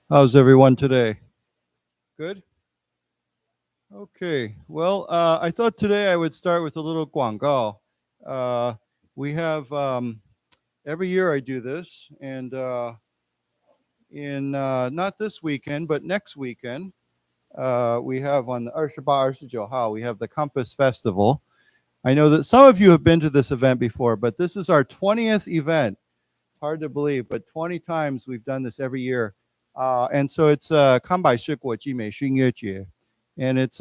How's everyone today? Good? Okay, well, I thought today I would start with a little guangao. We have, every year I do this, and in not this weekend, but next weekend, we have on the 28, 29, we have the COMPASS Festival. I know that some of you have been to this event before, but this is our 20th event. It's hard to believe, but 20 times we've done this every year. And so it's 康百视美语新闻 and it's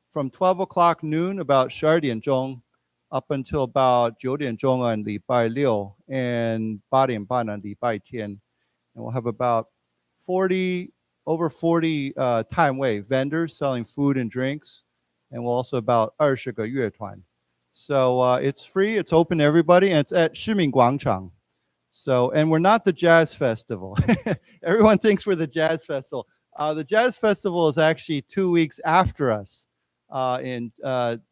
from 12 o'clock noon, about 12点钟 up until about 9点钟 on 礼拜六 and 8点半 on 礼拜天. And we'll have about over 40 time way vendors selling food and drinks, and we'll also about 20个乐团. So it's free, it's open to everybody, and it's at 市民广场. So, and we're not the jazz festival. Everyone thinks we're the jazz festival. The jazz festival is actually 2 weeks after us in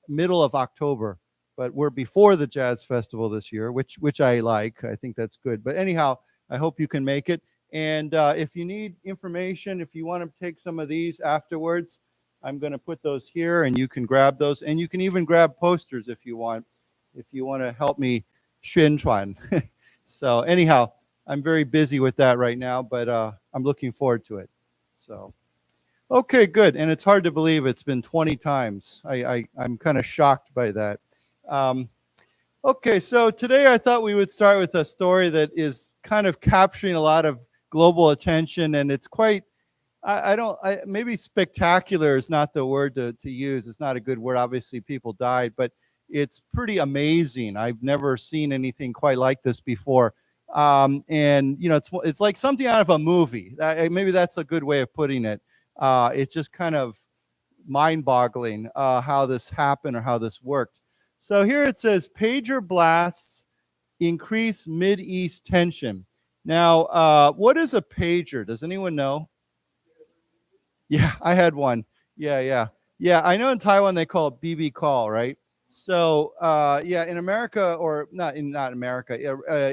middle of October, but we're before the jazz festival this year, which I like. I think that's good. But anyhow, I hope you can make it. And if you need information, if you want to take some of these afterwards, I'm going to put those here, and you can grab those. And you can even grab posters if you want to help me 宣传. So anyhow, I'm very busy with that right now, but I'm looking forward to it. So, okay, good. And it's hard to believe it's been 20 times. I'm kind of shocked by that. Okay, so today I thought we would start with a story that is kind of capturing a lot of global attention, and it's quite, maybe spectacular is not the word to use. It's not a good word. Obviously, people died, but it's pretty amazing. I've never seen anything quite like this before. And, you know, it's like something out of a movie. Maybe that's a good way of putting it. It's just kind of mind-boggling how this happened or how this worked. So here it says, pager blasts increase Mid-East tension. Now, what is a pager? Does anyone know? Yeah, I had one. Yeah, I know in Taiwan they call it BB call, right? So, yeah, in America, or not America,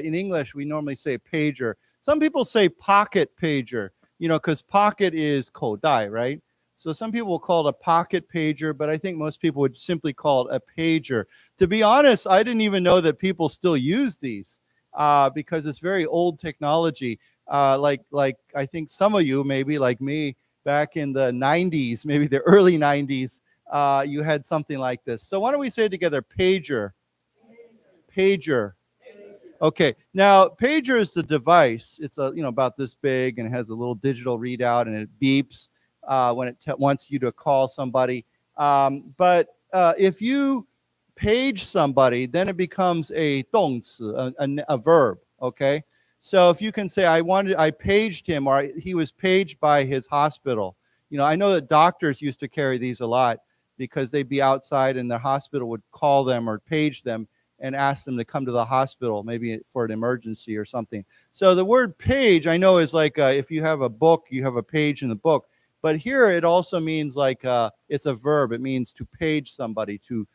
in English, we normally say pager. Some people say pocket pager, you know, because pocket is 口袋, right? So some people will call it a pocket pager, but I think most people would simply call it a pager. To be honest, I didn't even know that people still use these because it's very old technology. Like I think some of you, maybe like me, back in the 90s, maybe the early 90s, you had something like this. So why don't we say it together? Pager. Pager. Okay. Now, pager is the device. It's about this big, and it has a little digital readout, and it beeps when it wants you to call somebody. But if you page somebody, then it becomes a 动词, a verb. Okay. So if you can say, I paged him, or he was paged by his hospital. You know, I know that doctors used to carry these a lot, because they'd be outside and the hospital would call them or page them and ask them to come to the hospital, maybe for an emergency or something. So the word page, I know, is like if you have a book, you have a page in the book. But here it also means like it's a verb. It means to page somebody, to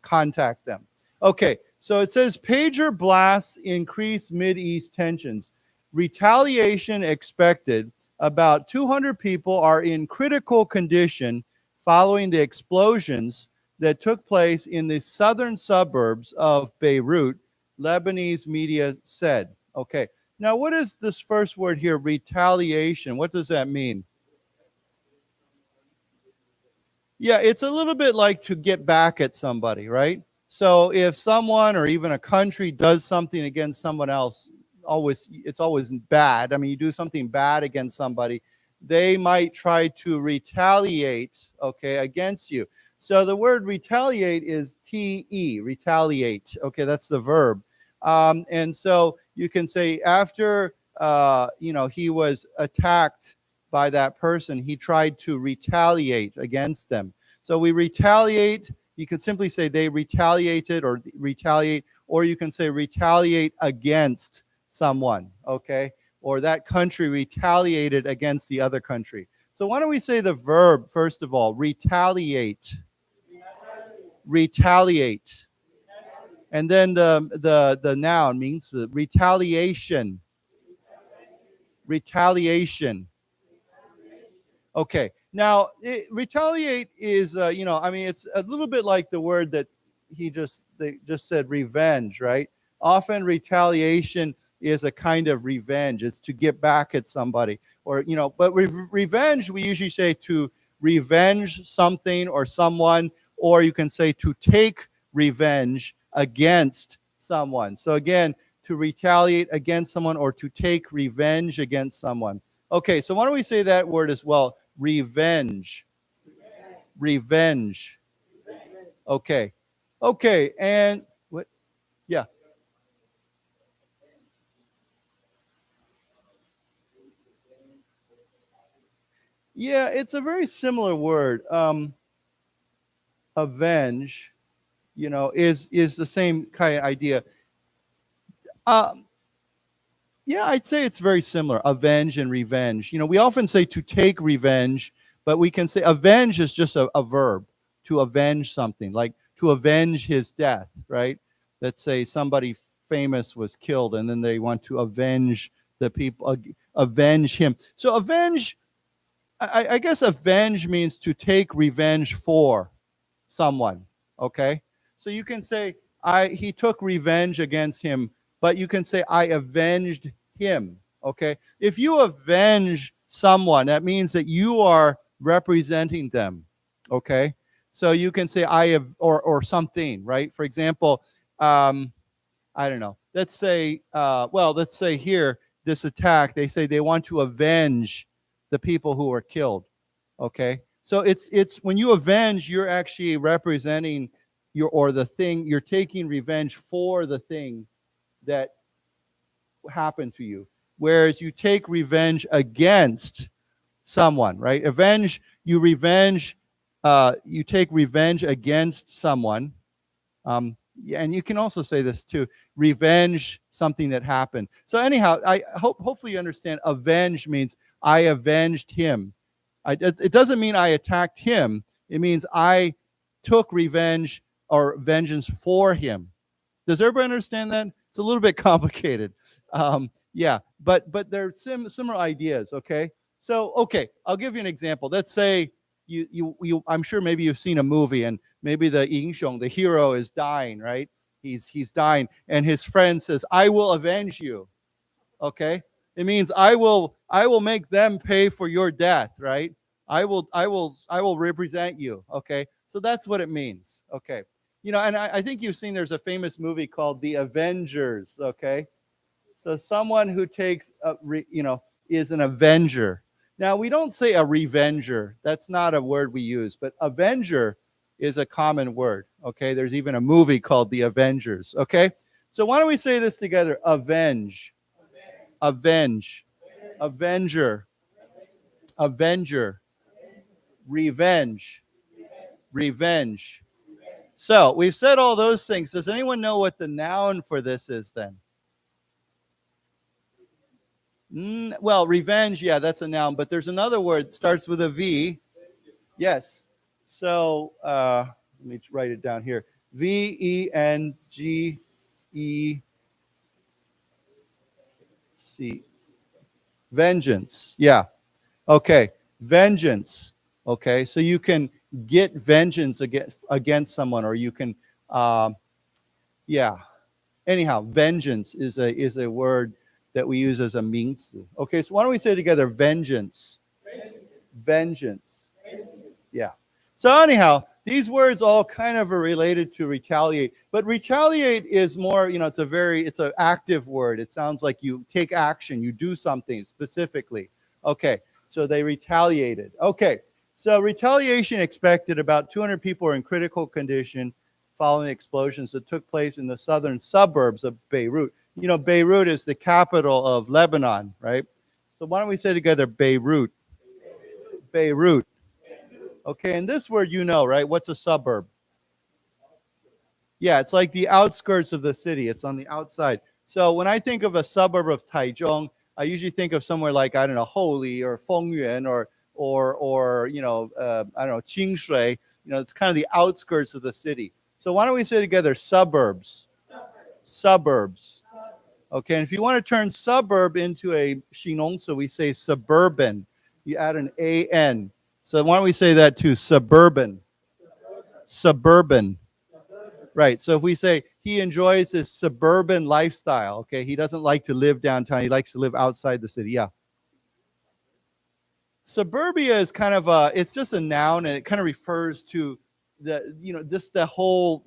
contact them. Okay, so it says pager blasts increase Mid-East tensions. Retaliation expected. About 200 people are in critical condition following the explosions that took place in the southern suburbs of Beirut, Lebanese media said. Okay, now what is this first word here, retaliation? What does that mean? Yeah, it's a little bit like to get back at somebody, right? So if someone or even a country does something against someone else, it's always bad. I mean, you do something bad against somebody, they might try to retaliate, okay, against you. So the word retaliate is T-E, retaliate. Okay, that's the verb. And so you can say after, he was attacked by that person, he tried to retaliate against them. So we retaliate. You can simply say they retaliated or retaliate, or you can say retaliate against someone, okay? Or that country retaliated against the other country. So why don't we say the verb, first of all, retaliate. Retaliate. And then the noun means retaliation. Retaliation. Okay. Now, retaliate is, it's a little bit like the word that they just said, revenge, right? Often retaliation is a kind of revenge. It's to get back at somebody. Or, but revenge, we usually say to revenge something or someone, or you can say to take revenge against someone. So again, to retaliate against someone or to take revenge against someone. Okay, so why don't we say that word as well? Revenge. Revenge. Okay. Okay, and what? Yeah. Yeah, it's a very similar word. Avenge, is the same kind of idea. Yeah, I'd say it's very similar. Avenge and revenge. We often say to take revenge, but we can say avenge is just a verb, to avenge something, like to avenge his death, right? Let's say somebody famous was killed and then they want to avenge the people, avenge him. So avenge, I guess avenge means to take revenge for someone, okay? So you can say, he took revenge against him, but you can say, I avenged him, okay? If you avenge someone, that means that you are representing them, okay? So you can say, I have, or something, right? For example, I don't know. Let's say, let's say here, this attack, they say they want to avenge the people who were killed, okay? So it's when you avenge, you're actually representing the thing, you're taking revenge for the thing that happened to you. Whereas you take revenge against someone, right? You take revenge against someone. And you can also say this too, revenge something that happened. So anyhow, I hopefully you understand avenge means I avenged him. It doesn't mean I attacked him. It means I took revenge or vengeance for him. Does everybody understand that? It's a little bit complicated. Yeah, but they're similar ideas, okay? So, okay, I'll give you an example. Let's say you I'm sure maybe you've seen a movie and maybe the hero is dying, right? He's dying and his friend says, I will avenge you, okay? It means I will make them pay for your death, right? I will represent you, okay? So that's what it means, okay? And I think you've seen there's a famous movie called The Avengers, okay? So someone who takes, is an avenger. Now, we don't say a revenger. That's not a word we use, but avenger is a common word, okay? There's even a movie called The Avengers, okay? So why don't we say this together? Avenge. Avenge. Avenger. Avenger. Revenge. Revenge. So we've said all those things. Does anyone know what the noun for this is then? Well, revenge, yeah, that's a noun, but there's another word that starts with a V. Yes. So let me write it down here. VENGEC. Vengeance. Yeah. Okay. Vengeance. Okay. So you can get vengeance against someone, or you can, yeah. Anyhow, vengeance is a word that we use as a means. Okay, so why don't we say together, vengeance? Vengeance. Yeah. So anyhow, these words all kind of are related to retaliate, but retaliate is more, it's an active word. It sounds like you take action, you do something specifically. Okay, So they retaliated. Okay, so retaliation expected. About 200 people were in critical condition following the explosions that took place in the southern suburbs of Beirut. You know, Beirut is the capital of Lebanon, right? So why don't we say together Beirut? Beirut. Okay, and this word you know, right? What's a suburb? Yeah, it's like the outskirts of the city. It's on the outside. So when I think of a suburb of Taichung, I usually think of somewhere like, I don't know, Houli or Fengyuan or you know, I don't know, Qingshui. You know, it's kind of the outskirts of the city. So why don't we say together suburbs? Suburbs. Okay, and if you want to turn suburb into a Xinong, so we say suburban. You add an A-N. So why don't we say that too? Suburban. Suburban. Right. So if we say he enjoys this suburban lifestyle, okay, he doesn't like to live downtown. He likes to live outside the city. Yeah. Suburbia is kind of it's just a noun, and it kind of refers to the, you know, the whole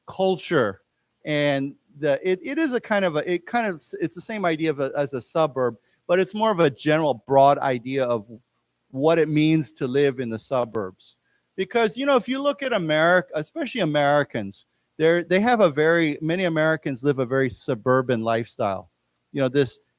culture, and it is a kind of it's the same idea as a suburb, but it's more of a general broad idea of what it means to live in the suburbs. Because, you know, if you look at America, especially Americans, many Americans live a very suburban lifestyle. You know,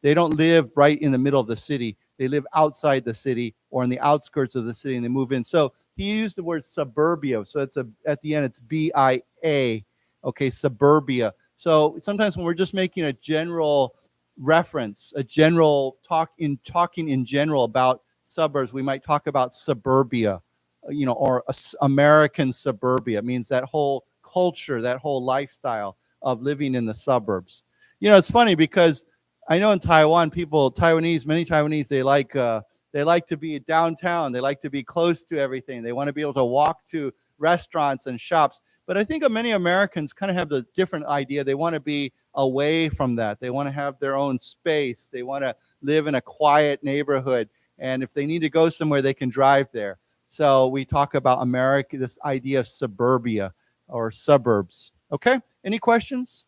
they don't live right in the middle of the city. They live outside the city or in the outskirts of the city, and they move in. So he used the word suburbia. So at the end, it's B-I-A. Okay, suburbia. So sometimes when we're just making a general reference, a general talking in general about suburbs, we might talk about suburbia, you know, or American suburbia. It means that whole culture, that whole lifestyle of living in the suburbs. You know, it's funny because I know in Taiwan, many Taiwanese, they like to be downtown. They like to be close to everything. They want to be able to walk to restaurants and shops. But I think many Americans kind of have the different idea. They want to be away from that. They want to have their own space. They want to live in a quiet neighborhood. And if they need to go somewhere, they can drive there. So we talk about America, this idea of suburbia or suburbs. Okay, any questions?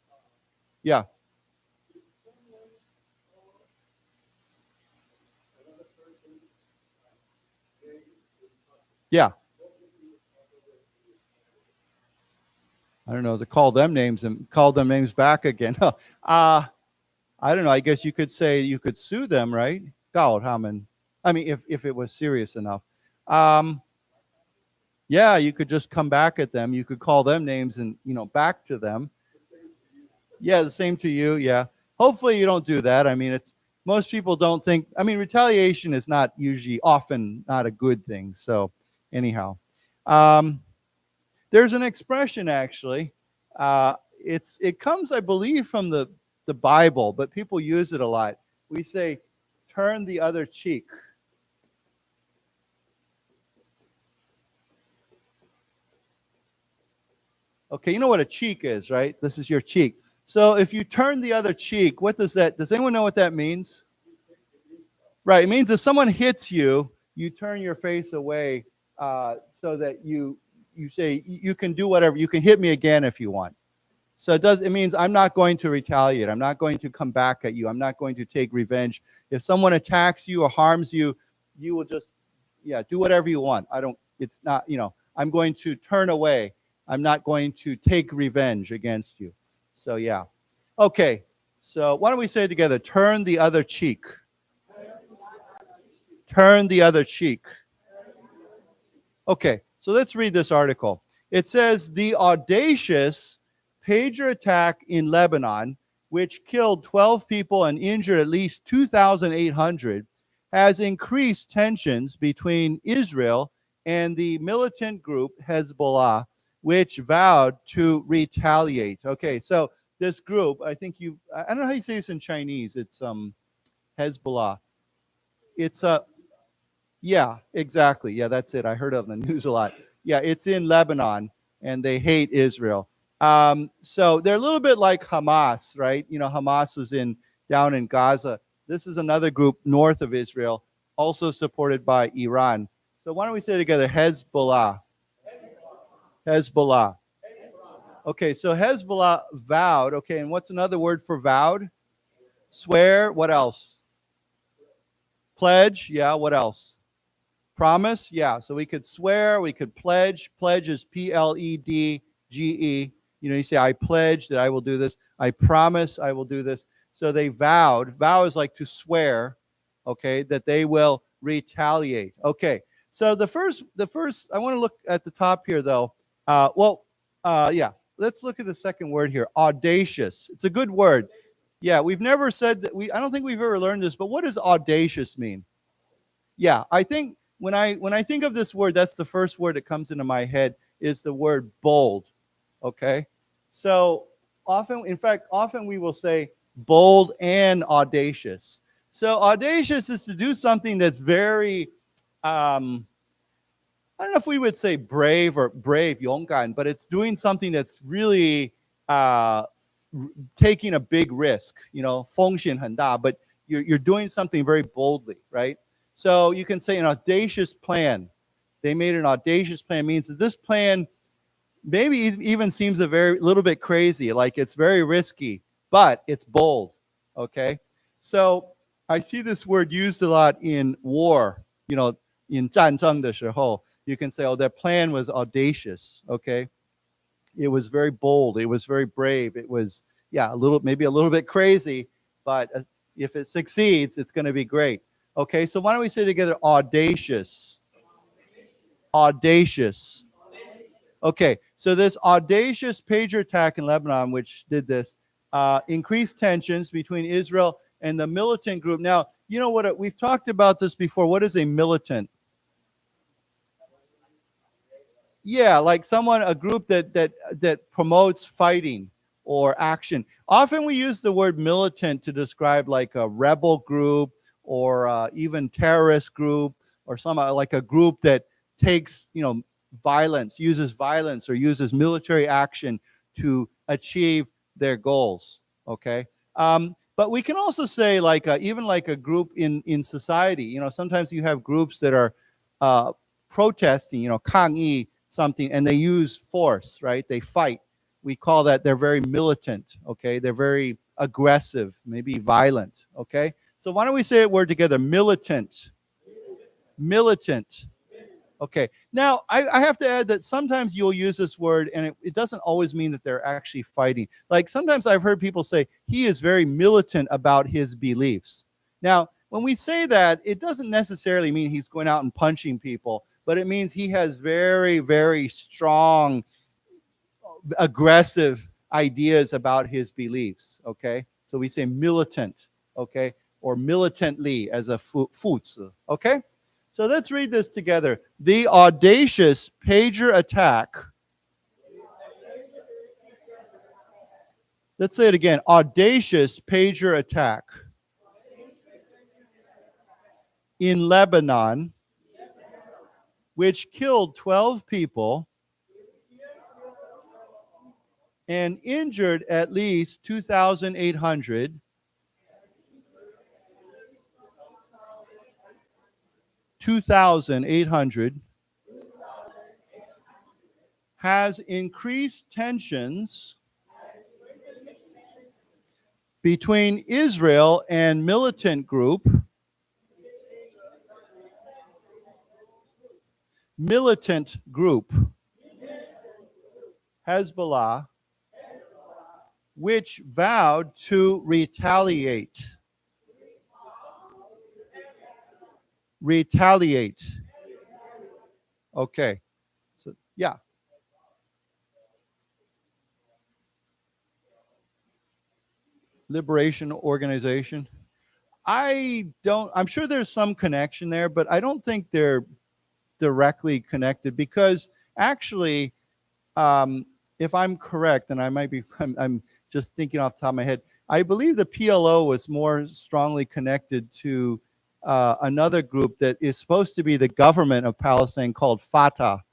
Yeah. Yeah. I don't know, to call them names and call them names back again. I don't know. I guess you could say you could sue them, right? I mean, if it was serious enough. Yeah, you could just come back at them. You could call them names and, you know, back to them. Yeah, the same to you. Yeah. Hopefully you don't do that. I mean, most people don't think, I mean, retaliation is often not a good thing. So anyhow, there's an expression actually. It comes, I believe, from the Bible, but people use it a lot. We say, turn the other cheek. Okay, you know what a cheek is, right? This is your cheek. So if you turn the other cheek, does anyone know what that means? Right, it means if someone hits you, you turn your face away so that you say, you can do whatever, you can hit me again if you want. So it means I'm not going to retaliate. I'm not going to come back at you. I'm not going to take revenge. If someone attacks you or harms you, you will just, do whatever you want. It's not, I'm going to turn away. I'm not going to take revenge against you. So yeah. Okay, so why don't we say it together? Turn the other cheek. Turn the other cheek. Okay, so let's read this article. It says, the audacious pager attack in Lebanon, which killed 12 people and injured at least 2,800, has increased tensions between Israel and the militant group Hezbollah, which vowed to retaliate. Okay, so this group, I don't know how you say this in Chinese. It's Hezbollah. It's yeah, exactly. Yeah, that's it. I heard it on the news a lot. Yeah, it's in Lebanon, and they hate Israel. So they're a little bit like Hamas, right? You know, Hamas is down in Gaza. This is another group north of Israel, also supported by Iran. So why don't we say together, Hezbollah? Hezbollah. Okay, so Hezbollah vowed. Okay, and what's another word for vowed? Swear. What else? Pledge, yeah, what else? Promise, yeah, so we could swear, we could pledge. Pledge is Pledge. You know, you say, I pledge that I will do this. I promise I will do this. So they vowed. Vow is like to swear, okay, that they will retaliate. Okay, so the first, I want to look at the top here, though. Yeah, let's look at the second word here, audacious. It's a good word. Yeah, we've never said that. I don't think we've ever learned this, but what does audacious mean? Yeah, I think when I think of this word, that's the first word that comes into my head is the word bold. Okay, so often, in fact, often we will say bold and audacious. So audacious is to do something that's very, I don't know if we would say brave, 勇敢, but it's doing something that's really taking a big risk. You know, 风险很大, but you're doing something very boldly, right? So you can say an audacious plan. They made an audacious plan means that this plan maybe even seems a little bit crazy, like it's very risky, but it's bold. Okay, so I see this word used a lot in war. You know, in 战争的时候, you can say, oh, their plan was audacious. Okay, it was very bold. It was very brave. It was, yeah, maybe a little bit crazy, but if it succeeds, it's going to be great. Okay, so why don't we say together audacious? Audacious. Okay, so this audacious pager attack in Lebanon, which did this, increased tensions between Israel and the militant group. Now, you know what? We've talked about this before. What is a militant? Yeah, like a group that promotes fighting or action. Often we use the word militant to describe like a rebel group or even terrorist group or like a group that takes, you know, violence, uses violence or uses military action to achieve their goals. Okay, but we can also say like even like a group in society. You know, sometimes you have groups that are protesting, you know, 抗议 something, and they use force, right? They fight. We call that they're very militant. Okay, they're very aggressive, maybe violent. Okay, so why don't we say a word together? Militant. Militant. Okay, now I have to add that sometimes you'll use this word and it doesn't always mean that they're actually fighting. Like sometimes I've heard people say he is very militant about his beliefs. Now, when we say that, it doesn't necessarily mean he's going out and punching people, but it means he has very, very strong, aggressive ideas about his beliefs. Okay, so we say militant, okay, or militantly as a 副词, okay? So let's read this together. The audacious pager attack. Let's say it again. Audacious pager attack in Lebanon, which killed 12 people and injured at least 2,800. 2,800 has increased tensions between Israel and militant group Hezbollah, which vowed to retaliate. Okay, so yeah. Liberation Organization. I'm sure there's some connection there, but I don't think they're directly connected because actually, if I'm correct, and I might be, I'm just thinking off the top of my head, I believe the PLO was more strongly connected to another group that is supposed to be the government of Palestine called Fatah.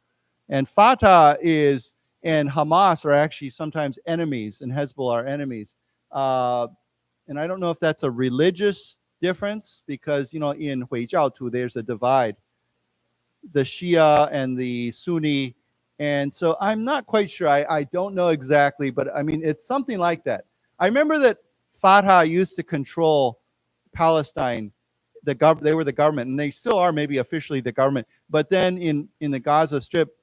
And Fatah and Hamas are actually sometimes enemies, and Hezbollah are enemies. And I don't know if that's a religious difference because, you know, in Huijiaotu, there's a divide, the Shia and the Sunni. And so I'm not quite sure. I don't know exactly, but I mean, it's something like that. I remember that Fatah used to control Palestine they were the government, and they still are maybe officially the government. But then in the Gaza Strip,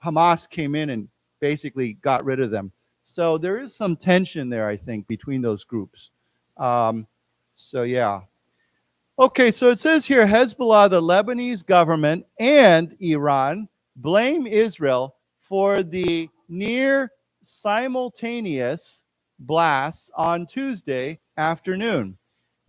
Hamas came in and basically got rid of them. So there is some tension there, I think, between those groups. So yeah. Okay, so it says here, Hezbollah, the Lebanese government, and Iran blame Israel for the near simultaneous blasts on Tuesday afternoon.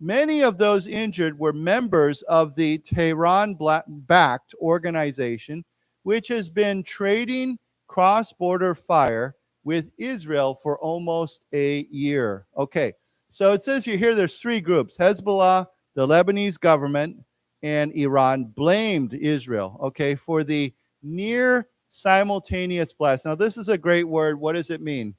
Many of those injured were members of the Tehran-backed organization, which has been trading cross-border fire with Israel for almost a year. Okay, so it says here there's three groups: Hezbollah, the Lebanese government, and Iran blamed Israel, okay, for the near simultaneous blast. Now, this is a great word. What does it mean?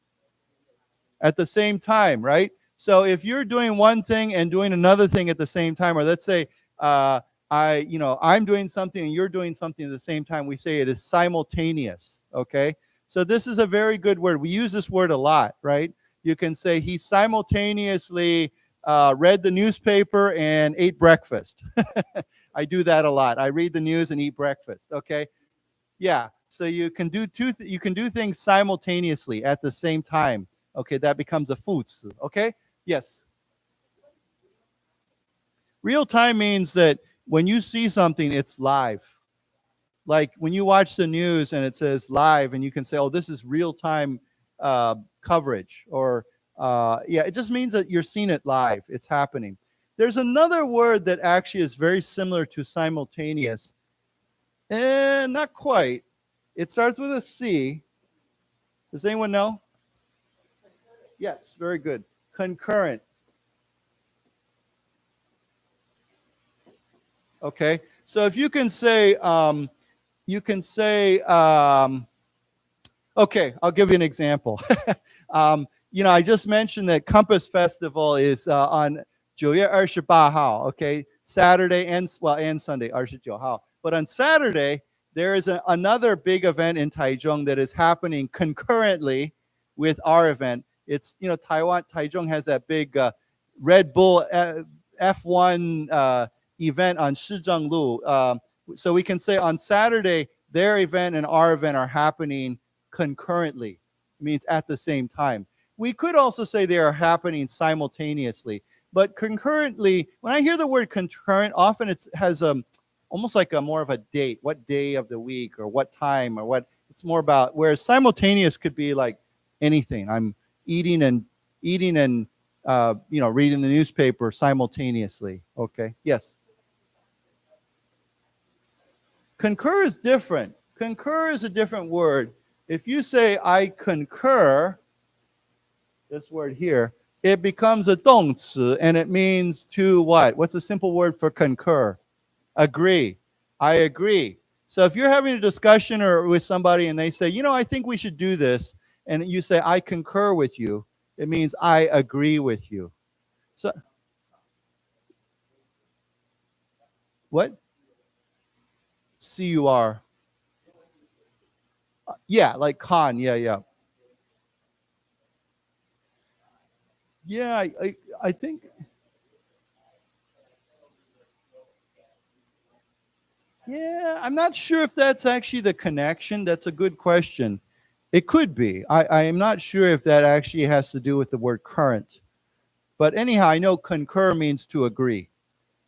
At the same time, right? So if you're doing one thing and doing another thing at the same time, or let's say I'm doing something and you're doing something at the same time, we say it is simultaneous, okay? So this is a very good word. We use this word a lot, right? You can say he simultaneously read the newspaper and ate breakfast. I do that a lot. I read the news and eat breakfast, okay? Yeah, so you can do you can do things simultaneously at the same time. Okay, that becomes a 副词, okay? Yes. Real time means that when you see something, it's live. Like when you watch the news and it says live, and you can say, oh, this is real time coverage, or yeah, it just means that you're seeing it live. It's happening. There's another word that actually is very similar to simultaneous. Not quite. It starts with a C. Does anyone know? Yes, very good. Concurrent. Okay, so if you can say, okay, I'll give you an example. I just mentioned that COMPASS Festival is on 9月28号, okay, Saturday and Sunday, 29号. But on Saturday, there is another big event in Taichung that is happening concurrently with our event. It's, Taichung has that big Red Bull F1 event on Shizhenglu. So we can say on Saturday, their event and our event are happening concurrently. It means at the same time. We could also say they are happening simultaneously. But concurrently, when I hear the word concurrent, often it has almost like more of a date, what day of the week or what time or what. It's more about, whereas simultaneous could be like anything. I'm eating and reading the newspaper simultaneously. Okay, yes. Concur is different. Concur is a different word. If you say I concur, this word here, it becomes a 动词, and it means to what? What's a simple word for concur? Agree. I agree. So if you're having a discussion or with somebody and they say, I think we should do this, and you say, I concur with you, it means I agree with you. So, what? C-U-R. Yeah, like con. Yeah. Yeah, I think. Yeah, I'm not sure if that's actually the connection. That's a good question. It could be. I am not sure if that actually has to do with the word current. But anyhow, I know concur means to agree.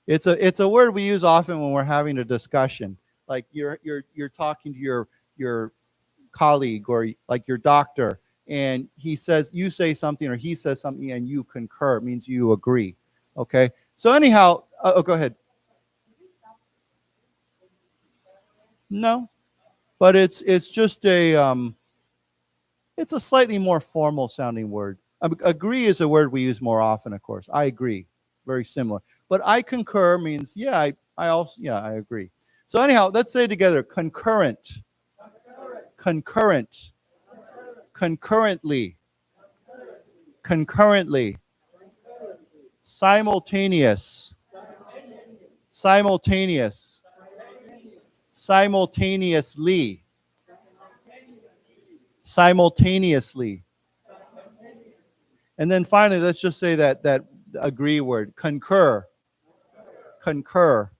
It's a word we use often when we're having a discussion. Like you're talking to your colleague or like your doctor, and he says, you say something or he says something and you concur. It means you agree. Okay. So anyhow, go ahead. No, but it's just it's a slightly more formal sounding word. Agree is a word we use more often, of course. I agree, very similar. But I concur means, yeah, I agree. So anyhow, let's say together, concurrent, concurrent, concurrently, concurrently, simultaneous, simultaneous, simultaneously, simultaneously. And then finally, let's just say that agree word, concur, concur?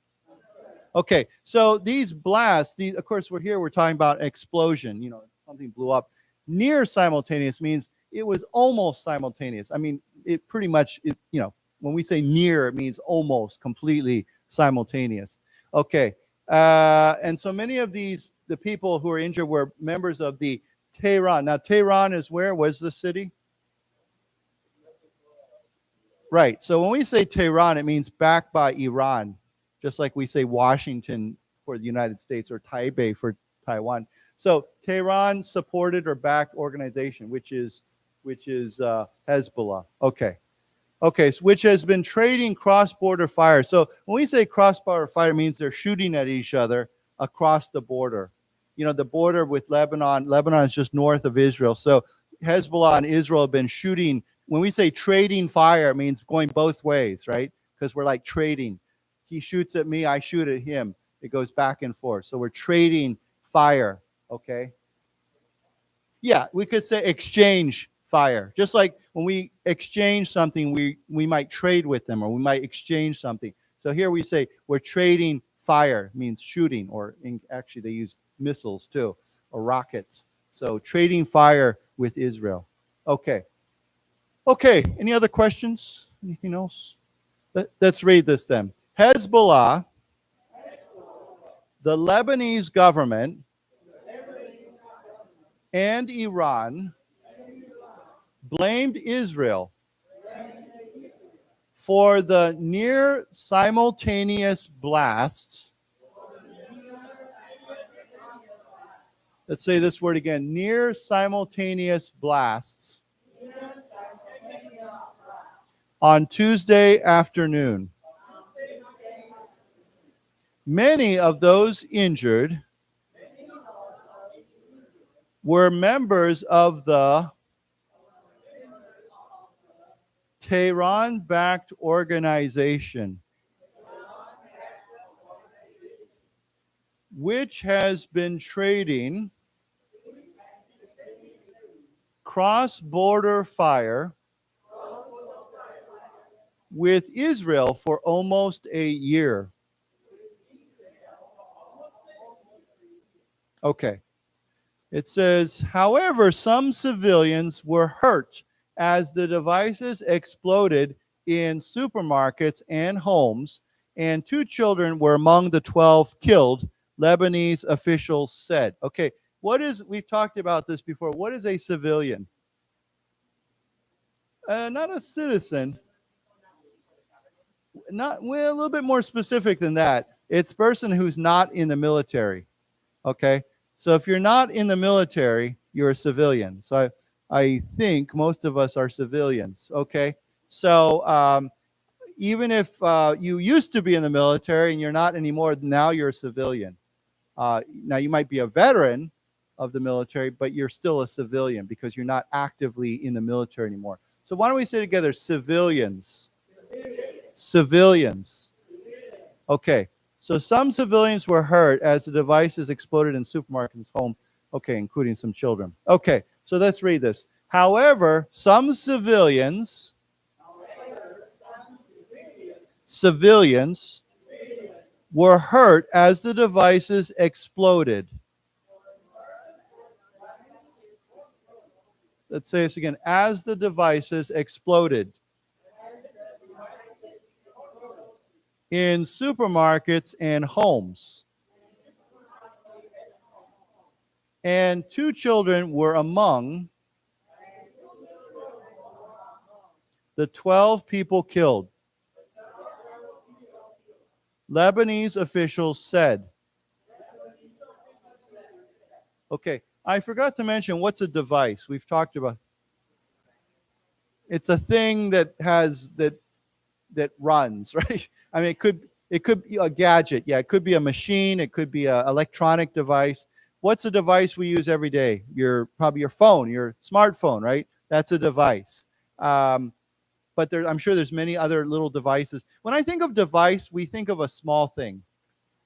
Okay, so these blasts, of course, we're talking about explosion. You know, something blew up. Near simultaneous means it was almost simultaneous. I mean, it pretty much, you know, when we say near, it means almost completely simultaneous. Okay, and so many of the people who were injured were members of the Tehran. Now, Tehran is where? Was the city? Right. So when we say Tehran, it means backed by Iran, just like we say Washington for the United States or Taipei for Taiwan. So Tehran supported or backed organization, which is Hezbollah. Okay. Okay, so which has been trading cross-border fire. So when we say cross-border fire, it means they're shooting at each other across the border. You know, the border with Lebanon. Lebanon is just north of Israel. So Hezbollah and Israel have been shooting. When we say trading fire, it means going both ways, right? Because we're like trading. He shoots at me, I shoot at him. It goes back and forth. So we're trading fire, okay? Yeah, we could say exchange fire. Just like when we exchange something, we might trade with them, or we might exchange something. So here we say we're trading fire, means shooting, or actually they use missiles too, or rockets. So trading fire with Israel. Okay. Okay, any other questions? Anything else? Let's read this then. Hezbollah, the Lebanese government, and Iran blamed Israel for the near simultaneous blasts. Let's say this word again, near simultaneous blasts on Tuesday afternoon. Many of those injured were members of the Tehran-backed organization, which has been trading cross-border fire with Israel for almost a year. Okay. It says, however, some civilians were hurt as the devices exploded in supermarkets and homes, and 2 children were among the 12 killed, Lebanese officials said. Okay, we've talked about this before. What is a civilian? Not a citizen. A little bit more specific than that. It's a person who's not in the military. Okay, so if you're not in the military, you're a civilian. So I think most of us are civilians. Okay, so even if you used to be in the military and you're not anymore, now you're a civilian. Now you might be a veteran of the military, but you're still a civilian because you're not actively in the military anymore. So why don't we say together, civilians? Civilians. Okay, so some civilians were hurt as the devices exploded in supermarkets, home, okay, including some children. Okay, so let's read this. However, some civilians were hurt as the devices exploded. Let's say this again. As the devices exploded in supermarkets and homes. And 2 children were among the 12 people killed, Lebanese officials said. Okay, I forgot to mention, what's a device? We've talked about. It's a thing that runs, right? I mean, it could be a gadget. Yeah, it could be a machine. It could be an electronic device. What's a device we use every day? Probably your phone, your smartphone, right? That's a device. But I'm sure there's many other little devices. When I think of device, we think of a small thing.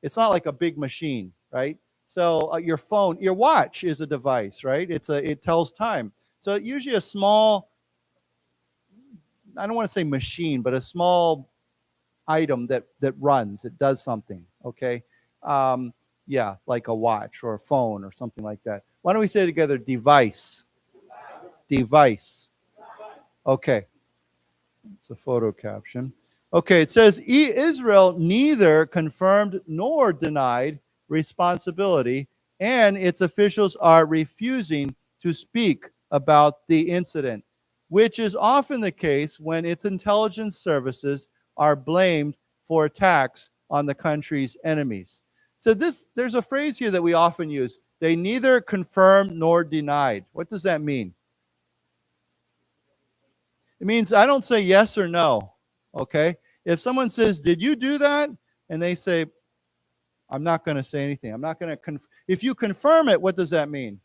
It's not like a big machine, right? So your phone, your watch is a device, right? It tells time. So usually a small, I don't want to say machine, but a small item that runs, it does something, okay? Yeah, like a watch or a phone or something like that. Why don't we say together, device? Device. Okay. It's a photo caption. Okay, it says, Israel neither confirmed nor denied responsibility, and its officials are refusing to speak about the incident, which is often the case when its intelligence services are blamed for attacks on the country's enemies. So there's a phrase here that we often use. They neither confirmed nor denied. What does that mean? It means I don't say yes or no, okay? If someone says, did you do that? And they say, I'm not going to say anything. I'm not going to if you confirm it, what does that mean?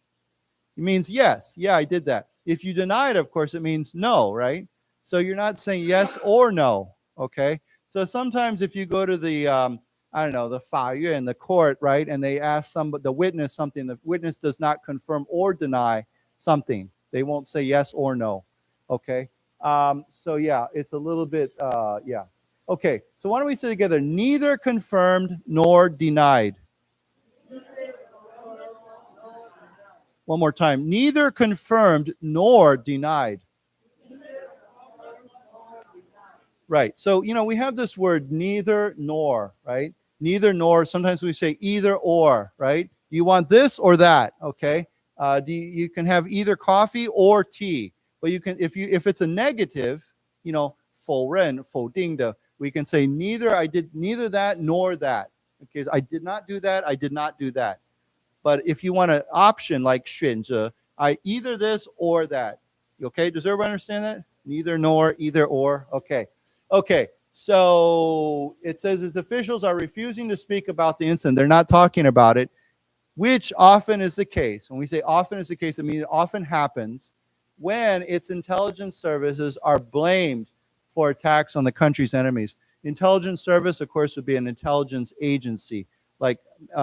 It means yes. Yeah, I did that. If you deny it, of course, it means no, right? So you're not saying yes or no, okay? So sometimes if you go to the, I don't know, the 法院, the court, right, and they ask the witness something, the witness does not confirm or deny something. They won't say yes or no, okay? So yeah, it's a little bit, yeah. Okay, so why don't we say together, neither confirmed nor denied. One more time, neither confirmed nor denied. Right, so, we have this word neither nor, right? Neither nor, sometimes we say either or, right? You want this or that, okay? You can have either coffee or tea, but you can, if it's a negative, 否认, 否定的, we can say I did neither that nor that. Okay, I did not do that, I did not do that. But if you want an option like 选择, I either this or that. Okay, does everybody understand that? Neither nor, either or. Okay. Okay, so it says its officials are refusing to speak about the incident. They're not talking about it, which often is the case. When we say often is the case, it means it often happens when its intelligence services are blamed for attacks on the country's enemies. Intelligence service, of course, would be an intelligence agency. Like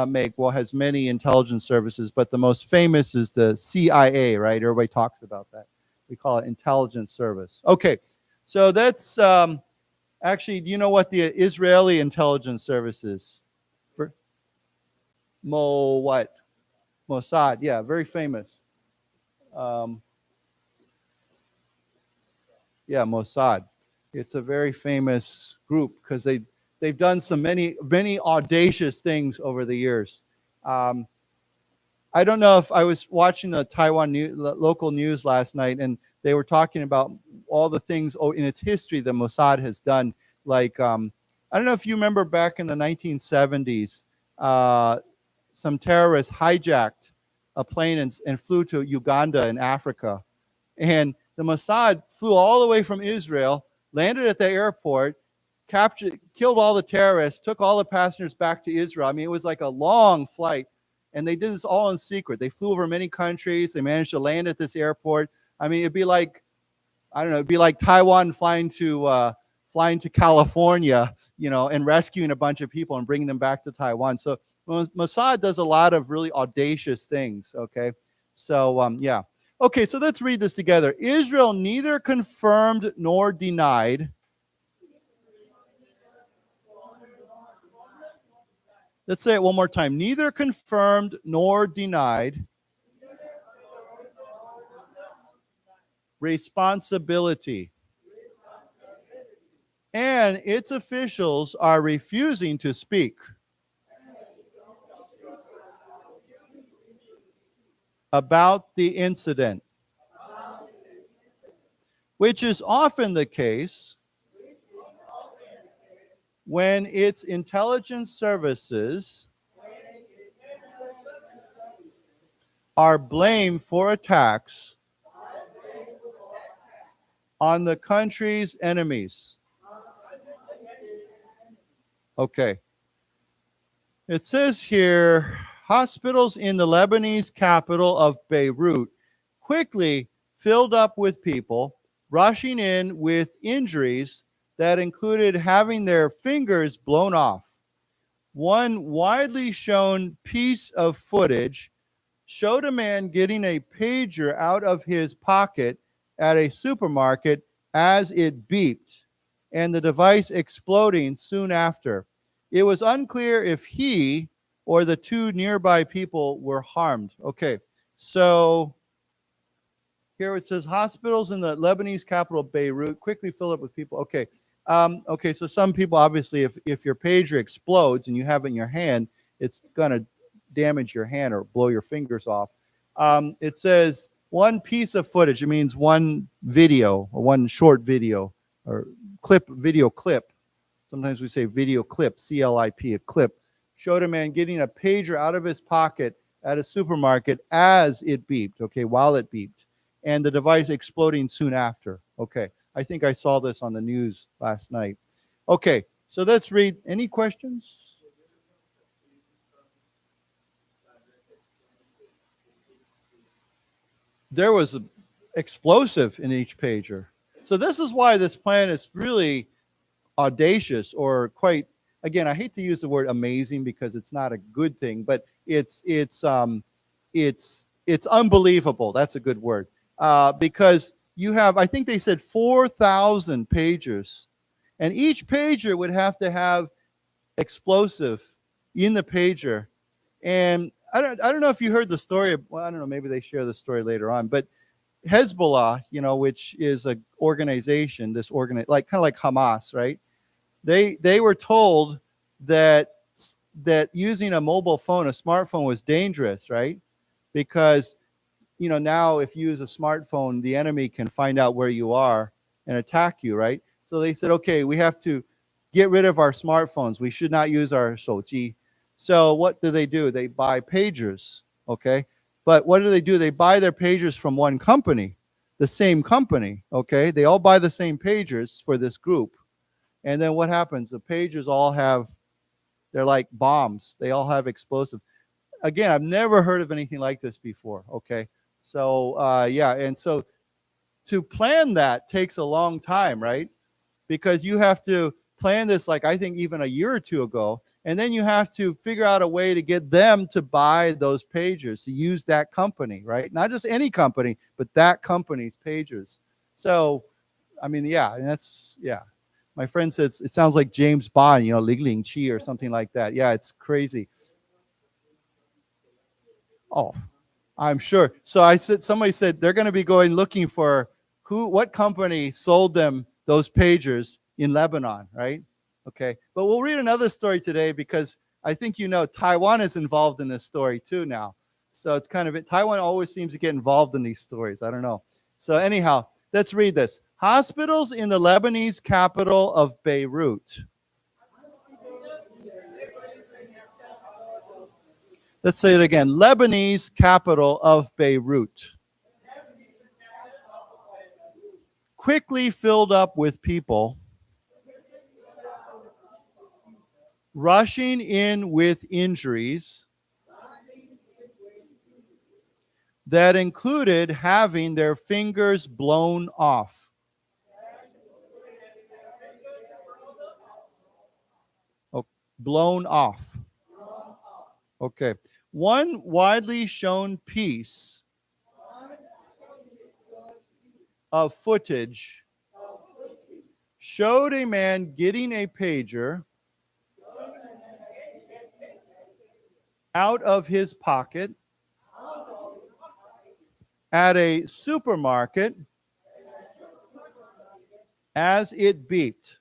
美国has many intelligence services, but the most famous is the CIA, right? Everybody talks about that. We call it intelligence service. Okay, so that's actually, do you know what the Israeli intelligence service is? Mossad, yeah, very famous. Yeah, Mossad. It's a very famous group because they've done many audacious things over the years. I don't know if I was watching the Taiwan local news last night, and they were talking about all the things in its history that Mossad has done. Like, I don't know if you remember back in the 1970s, some terrorists hijacked a plane and flew to Uganda in Africa. And the Mossad flew all the way from Israel, landed at the airport, killed all the terrorists, took all the passengers back to Israel. I mean, it was like a long flight. And they did this all in secret. They flew over many countries. They managed to land at this airport. I mean, it'd be like, I don't know, it'd be like Taiwan flying to California, and rescuing a bunch of people and bringing them back to Taiwan. So Mossad does a lot of really audacious things, okay? So, yeah. Okay, so let's read this together. Israel neither confirmed nor denied. Let's say it one more time. Neither confirmed nor denied responsibility. And its officials are refusing to speak about the incident, which is often the case when its intelligence services are blamed for attacks on the country's enemies. Okay. It says here, hospitals in the Lebanese capital of Beirut quickly filled up with people rushing in with injuries that included having their fingers blown off. One widely shown piece of footage showed a man getting a pager out of his pocket at a supermarket as it beeped. and the device exploding soon after. It was unclear if he or the two nearby people were harmed. Okay, so here it says hospitals in the Lebanese capital Beirut quickly fill up with people. Okay, okay, so some people, obviously, if your pager explodes and you have it in your hand, it's going to damage your hand or blow your fingers off. It says one piece of footage. It means one video or one short video or video clip. Sometimes we say video clip, C-L-I-P, a clip. Showed a man getting a pager out of his pocket at a supermarket as it beeped, okay, while it beeped, and the device exploding soon after. Okay, I think I saw this on the news last night. Okay, so let's read. Any questions? There was an explosive in each pager. So this is why this plan is really audacious, or quite, again, I hate to use the word amazing because it's not a good thing, but it's unbelievable. That's a good word. Because you have, I think they said 4,000 pagers, and each pager would have to have explosive in the pager. And I don't know if you heard the story. Well, I don't know, maybe they share the story later on, but Hezbollah, you know, which is an organization, like kind of like Hamas, right? They were told that using a mobile phone, a smartphone, was dangerous, right? Because, you know, now if you use a smartphone, the enemy can find out where you are and attack you, right? So they said, okay, we have to get rid of our smartphones. We should not use our 手机. So what do? They buy pagers, okay? But what do? They buy their pagers from one company, the same company, okay? They all buy the same pagers for this group. And then what happens? The pagers all they're like bombs. They all have explosive. Again, I've never heard of anything like this before, okay? So, yeah, and so to plan that takes a long time, right? Because you have to plan this, like, I think even a year or two ago, and then you have to figure out a way to get them to buy those pagers, to use that company, right? Not just any company, but that company's pagers. So, I mean, yeah, and that's, yeah. My friend says it sounds like James Bond, you know, Ling Ling Chi or something like that. Yeah, it's crazy. Oh, I'm sure. So somebody said they're going to be going looking for what company sold them those pagers in Lebanon, right? Okay, but we'll read another story today because I think, you know, Taiwan is involved in this story too now. So it's kind of, Taiwan always seems to get involved in these stories. I don't know. So anyhow, let's read this. Hospitals in the Lebanese capital of Beirut. Let's say it again. Lebanese capital of Beirut. Quickly filled up with people rushing in with injuries that included having their fingers blown off. Oh, blown off. Okay. One widely shown piece of footage showed a man getting a pager out of his pocket at a supermarket as it beeped,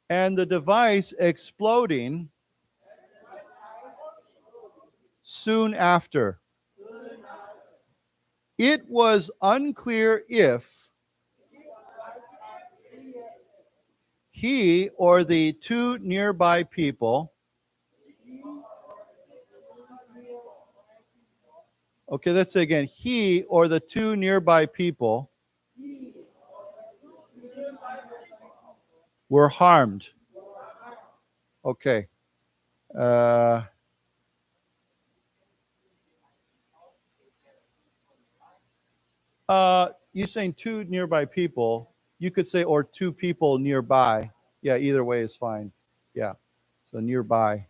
and the device exploding soon after. It was unclear if he or the two nearby people, okay, let's say again, he or the two nearby people were harmed. Okay. You're saying two nearby people. You could say, or two people nearby. Yeah, either way is fine. Yeah, so nearby.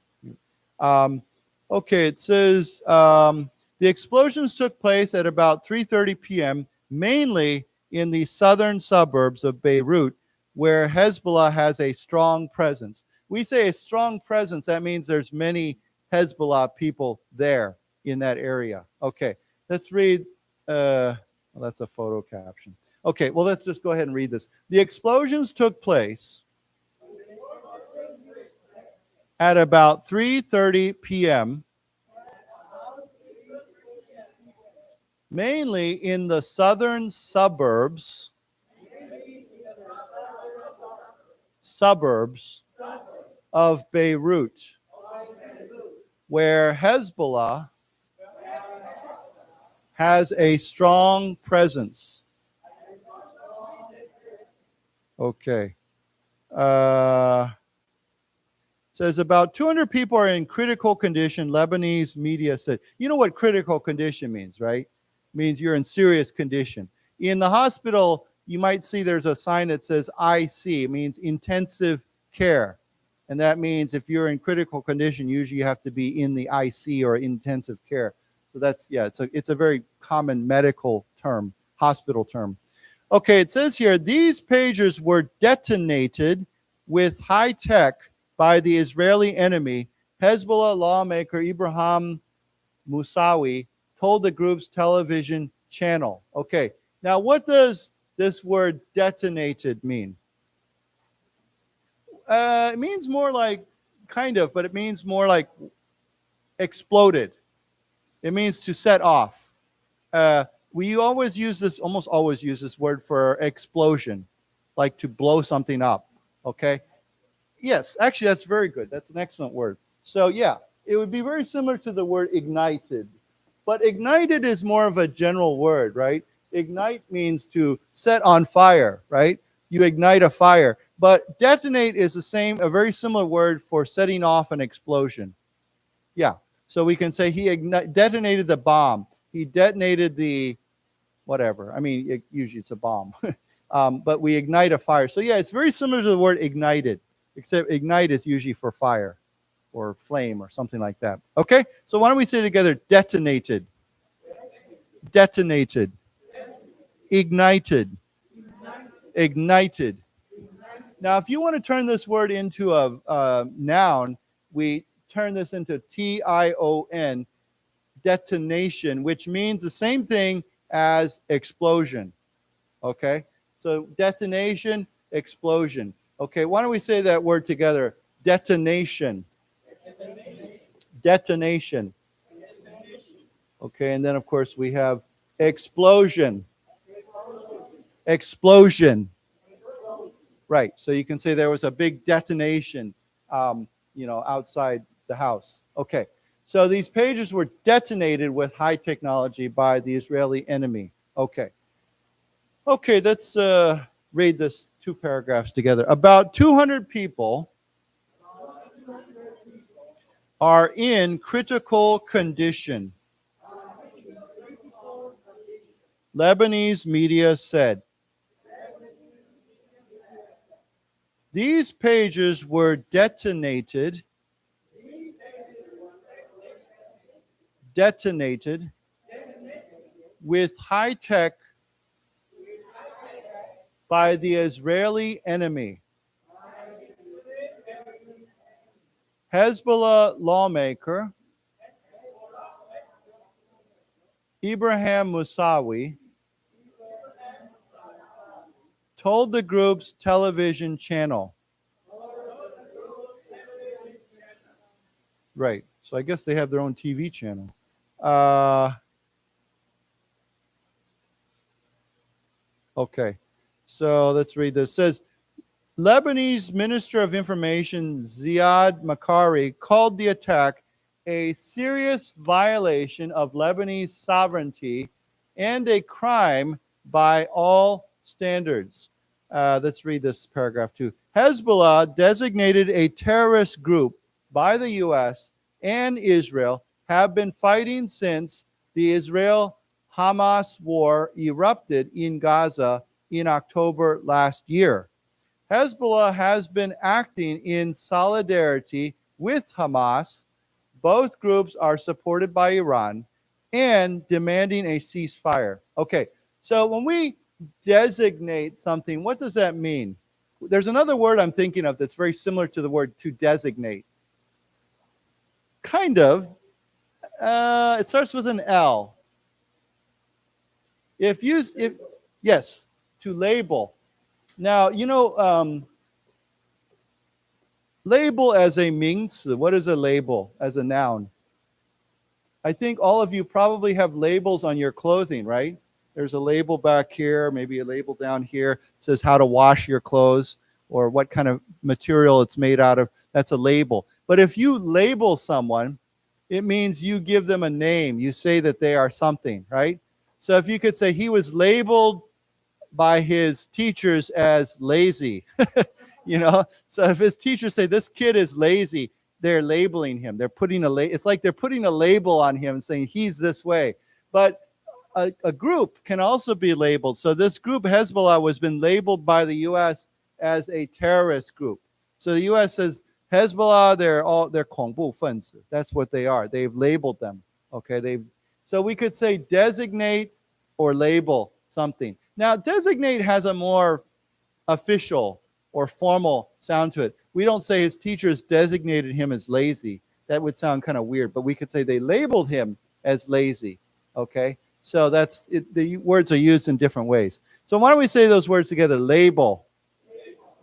Okay, it says the explosions took place at about 3:30 p.m., mainly in the southern suburbs of Beirut, where Hezbollah has a strong presence. We say a strong presence, that means there's many Hezbollah people there in that area. Okay, let's read, well, that's a photo caption. Okay, well, let's just go ahead and read this. The explosions took place at about 3:30 p.m., mainly in the southern suburbs of Beirut, where Hezbollah has a strong presence. Okay. Says about 200 people are in critical condition, Lebanese media said. You know what critical condition means, right? Means you're in serious condition. In the hospital, you might see there's a sign that says IC. It means intensive care. And that means if you're in critical condition, usually you have to be in the IC or intensive care. So that's, yeah, it's a very common medical term, hospital term. Okay, it says here, these pagers were detonated with high tech by the Israeli enemy. Hezbollah lawmaker Ibrahim Musawi told the group's television channel. Okay, now what does this word detonated mean? It means more like, kind of, but it means more like exploded. It means to set off. We always use this, almost always use this word for explosion, like to blow something up, okay? Yes, actually, that's very good. That's an excellent word. So, yeah, it would be very similar to the word ignited. But ignited is more of a general word, right? Ignite means to set on fire, right? You ignite a fire. But detonate is the same, a very similar word for setting off an explosion. Yeah, so we can say he detonated the bomb. He detonated the whatever. I mean, usually it's a bomb. But we ignite a fire. So, yeah, it's very similar to the word ignited, except ignite is usually for fire or flame or something like that. Okay, so why don't we say together detonated, detonated, ignited, ignited. Now, if you want to turn this word into a noun, we turn this into T-I-O-N, detonation, which means the same thing as explosion. Okay, so detonation, explosion. Okay, why don't we say that word together? Detonation. Detonation. Okay, and then of course we have explosion. Explosion. Right, so you can say there was a big detonation, outside the house. Okay, so these pages were detonated with high technology by the Israeli enemy. Okay, let's read this two paragraphs together. About 200 people are in critical condition, Lebanese media said. These pages were detonated with high tech by the Israeli enemy. Hezbollah lawmaker Ibrahim Musawi told the group's television channel. Right, so I guess they have their own TV channel. Okay, so let's read this. It says, Lebanese Minister of Information Ziad Makari called the attack a serious violation of Lebanese sovereignty and a crime by all standards. Let's read this paragraph too. Hezbollah, designated a terrorist group by the U.S. and Israel, have been fighting since the Israel-Hamas war erupted in Gaza in October last year. Hezbollah has been acting in solidarity with Hamas. Both groups are supported by Iran and demanding a ceasefire. Okay, so when we designate something, what does that mean? There's another word I'm thinking of that's very similar to the word to designate. Kind of. It starts with an L. Yes, to label. Now, label as a 名词. What is a label as a noun? I think all of you probably have labels on your clothing, right? There's a label back here, maybe a label down here. It says how to wash your clothes or what kind of material it's made out of. That's a label. But if you label someone, it means you give them a name. You say that they are something, right? So if you could say he was labeled by his teachers as lazy, so if his teachers say this kid is lazy, they're labeling him. They're putting it's like they're putting a label on him and saying he's this way. But a group can also be labeled. So this group, Hezbollah, has been labeled by the U.S. as a terrorist group. So the U.S. says Hezbollah, they're 恐怖分子. That's what they are. They've labeled them. Okay, so we could say designate or label something. Now, designate has a more official or formal sound to it. We don't say his teachers designated him as lazy. That would sound kind of weird, but we could say they labeled him as lazy. Okay, so that's it. The words are used in different ways. So why don't we say those words together? Label,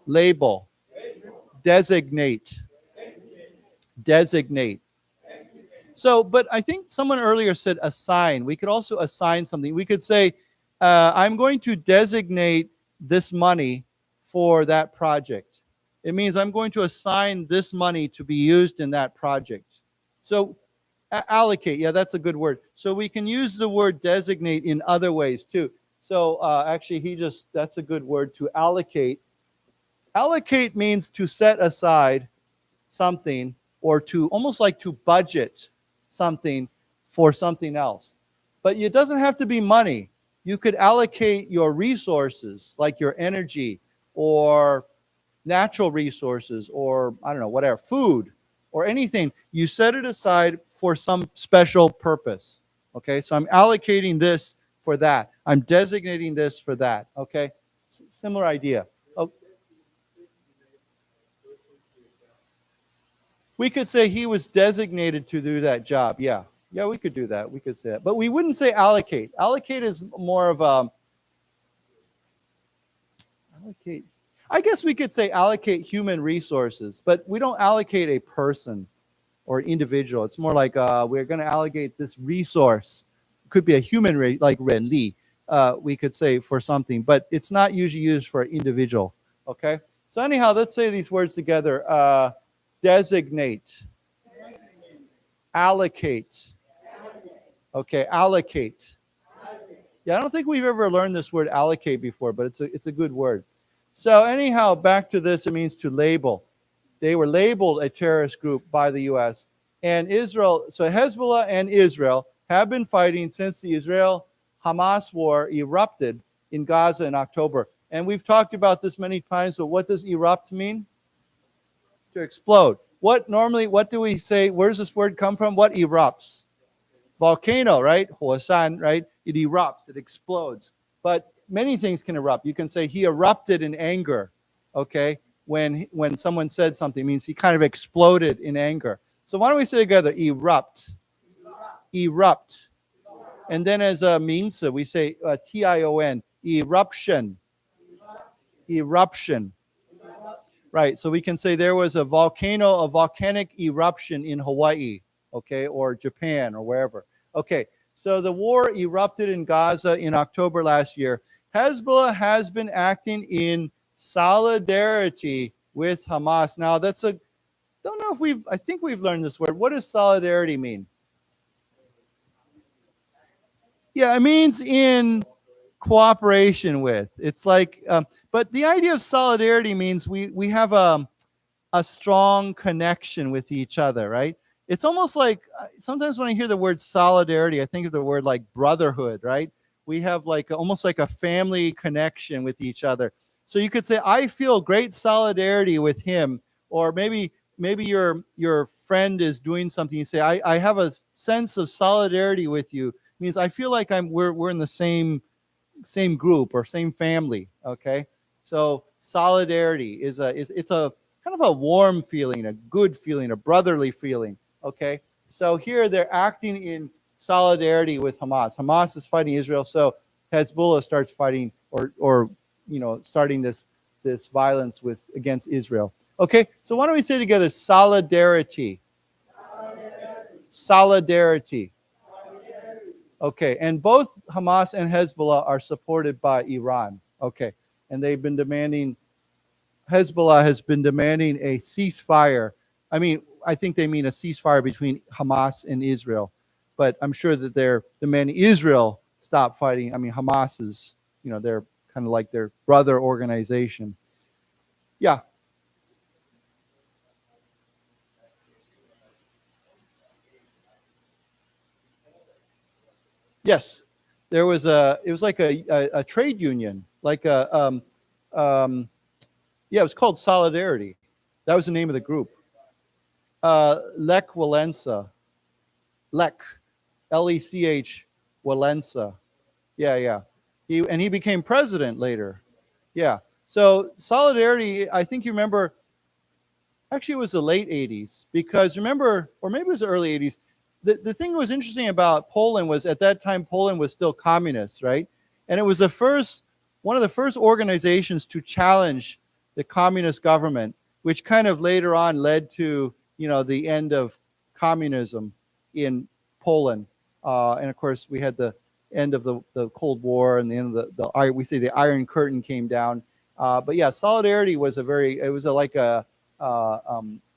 label, designate, designate. So, but I think someone earlier said assign. We could also assign something. We could say, I'm going to designate this money for that project. It means I'm going to assign this money to be used in that project. So allocate, yeah, that's a good word. So we can use the word designate in other ways too. So actually that's a good word, to allocate. Allocate means to set aside something, or to almost like to budget something for something else. But it doesn't have to be money. You could allocate your resources, like your energy or natural resources, or I don't know, whatever, food or anything. You set it aside for some special purpose. Okay, so I'm allocating this for that. I'm designating this for that. Okay, similar idea. We could say he was designated to do that job. Yeah, we could do that. We could say that. But we wouldn't say allocate. Allocate is more of allocate. I guess we could say allocate human resources, but we don't allocate a person or individual. It's more like we're going to allocate this resource. It could be a human, like 人力, we could say for something, but it's not usually used for an individual. Okay? So anyhow, let's say these words together. Designate, allocate. Okay, allocate. Yeah, I don't think we've ever learned this word allocate before, but it's a good word. So anyhow, back to this, it means to label. They were labeled a terrorist group by the U.S. and Israel. So Hezbollah and Israel have been fighting since the Israel-Hamas war erupted in Gaza in October. And we've talked about this many times, but what does erupt mean? To explode. What do we say? Where does this word come from? What erupts? Volcano, right? 火山, right? It erupts, it explodes. But many things can erupt. You can say he erupted in anger, okay? When someone said something, it means he kind of exploded in anger. So why don't we say together, erupt, erupt. And then as a means, we say T-I-O-N, eruption, eruption. Right, so we can say there was a volcanic eruption in Hawaii, okay, or Japan or wherever. Okay, so the war erupted in Gaza in October last year. Hezbollah has been acting in solidarity with Hamas. Now I think we've learned this word. What does solidarity mean? Yeah, it means in cooperation with. It's like, but the idea of solidarity means we have a strong connection with each other, right? It's almost like sometimes when I hear the word solidarity, I think of the word like brotherhood, right? We have like almost like a family connection with each other. So you could say, I feel great solidarity with him, or maybe your friend is doing something. You say, I have a sense of solidarity with you. It means I feel like we're in the same group or same family. Okay, so solidarity is it's a kind of a warm feeling, a good feeling, a brotherly feeling. Okay, so here they're acting in solidarity with Hamas. Hamas is fighting Israel, so Hezbollah starts fighting or starting this violence against Israel. Okay, so why don't we say together solidarity? Solidarity. Okay, and both Hamas and Hezbollah are supported by Iran. Okay, and they've been demanding, Hezbollah has been demanding a ceasefire. I mean, I think they mean a ceasefire between Hamas and Israel, but I'm sure that they're demanding Israel stop fighting. I mean, Hamas is, they're kind of like their brother organization. Yeah. Yes, it was like a trade union, like it was called Solidarity. That was the name of the group. Lech Walesa, Lech Walesa. Yeah. He became president later. Yeah. So Solidarity, I think you remember. Actually, it was the late 80s because remember, or maybe it was the early 80s. The thing that was interesting about Poland was at that time Poland was still communist, right? And it was one of the first organizations to challenge the communist government, which kind of later on led to the end of communism in Poland. And of course, we had the end of the Cold War and the end of the Iron Curtain came down. But yeah, Solidarity was like a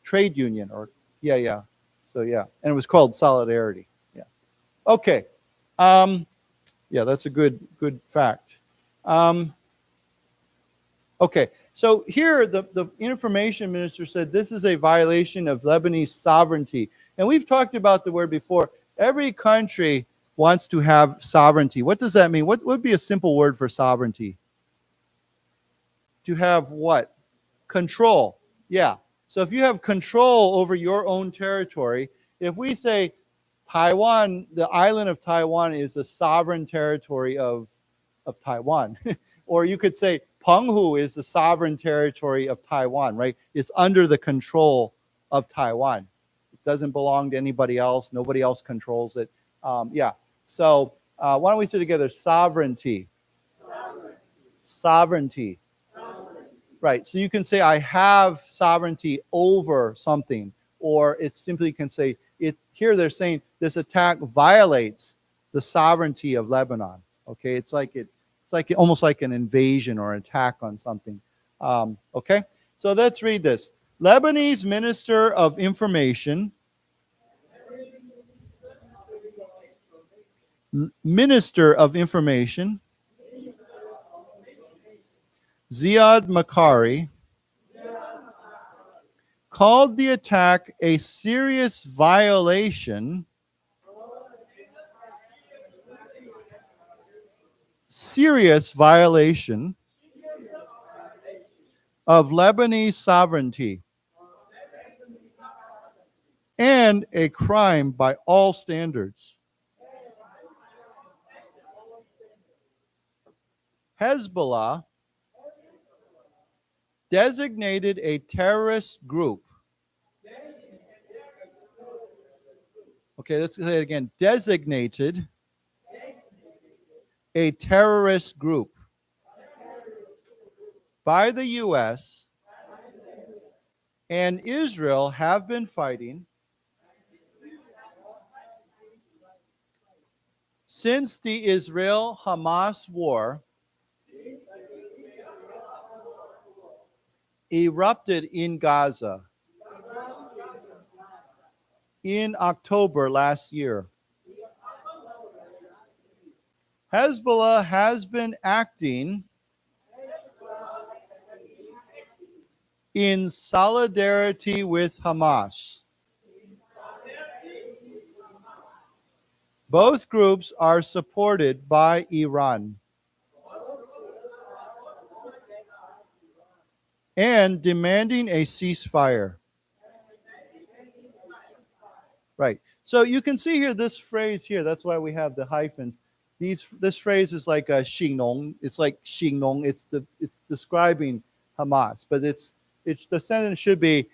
trade union yeah. So yeah, and it was called Solidarity. Yeah. Okay. Yeah, that's a good fact. Okay. So here the information minister said this is a violation of Lebanese sovereignty. And we've talked about the word before. Every country wants to have sovereignty. What does that mean? What would be a simple word for sovereignty? To have what? Control. Yeah. So if you have control over your own territory, if we say Taiwan, the island of Taiwan is a sovereign territory of Taiwan, or you could say Penghu is the sovereign territory of Taiwan, right? It's under the control of Taiwan. It doesn't belong to anybody else. Nobody else controls it. Yeah. So why don't we say together sovereignty? Sovereignty. Right. So you can say I have sovereignty over something, or it simply can say it. Here they're saying this attack violates the sovereignty of Lebanon. Okay, it's almost like an invasion or an attack on something. Okay, so let's read this. Lebanese Minister of Information. Minister of Information. Ziad Makari called the attack a serious violation of Lebanese sovereignty and a crime by all standards. Hezbollah designated a terrorist group. Okay, let's say it again. Designated a terrorist group by the U.S. and Israel have been fighting since the Israel-Hamas war erupted in Gaza in October last year. Hezbollah has been acting in solidarity with Hamas. Both groups are supported by Iran and demanding a ceasefire. Right. So you can see here this phrase here. That's why we have the hyphens. This phrase is like a 形容. It's like 形容. It's describing Hamas. But it's the sentence should be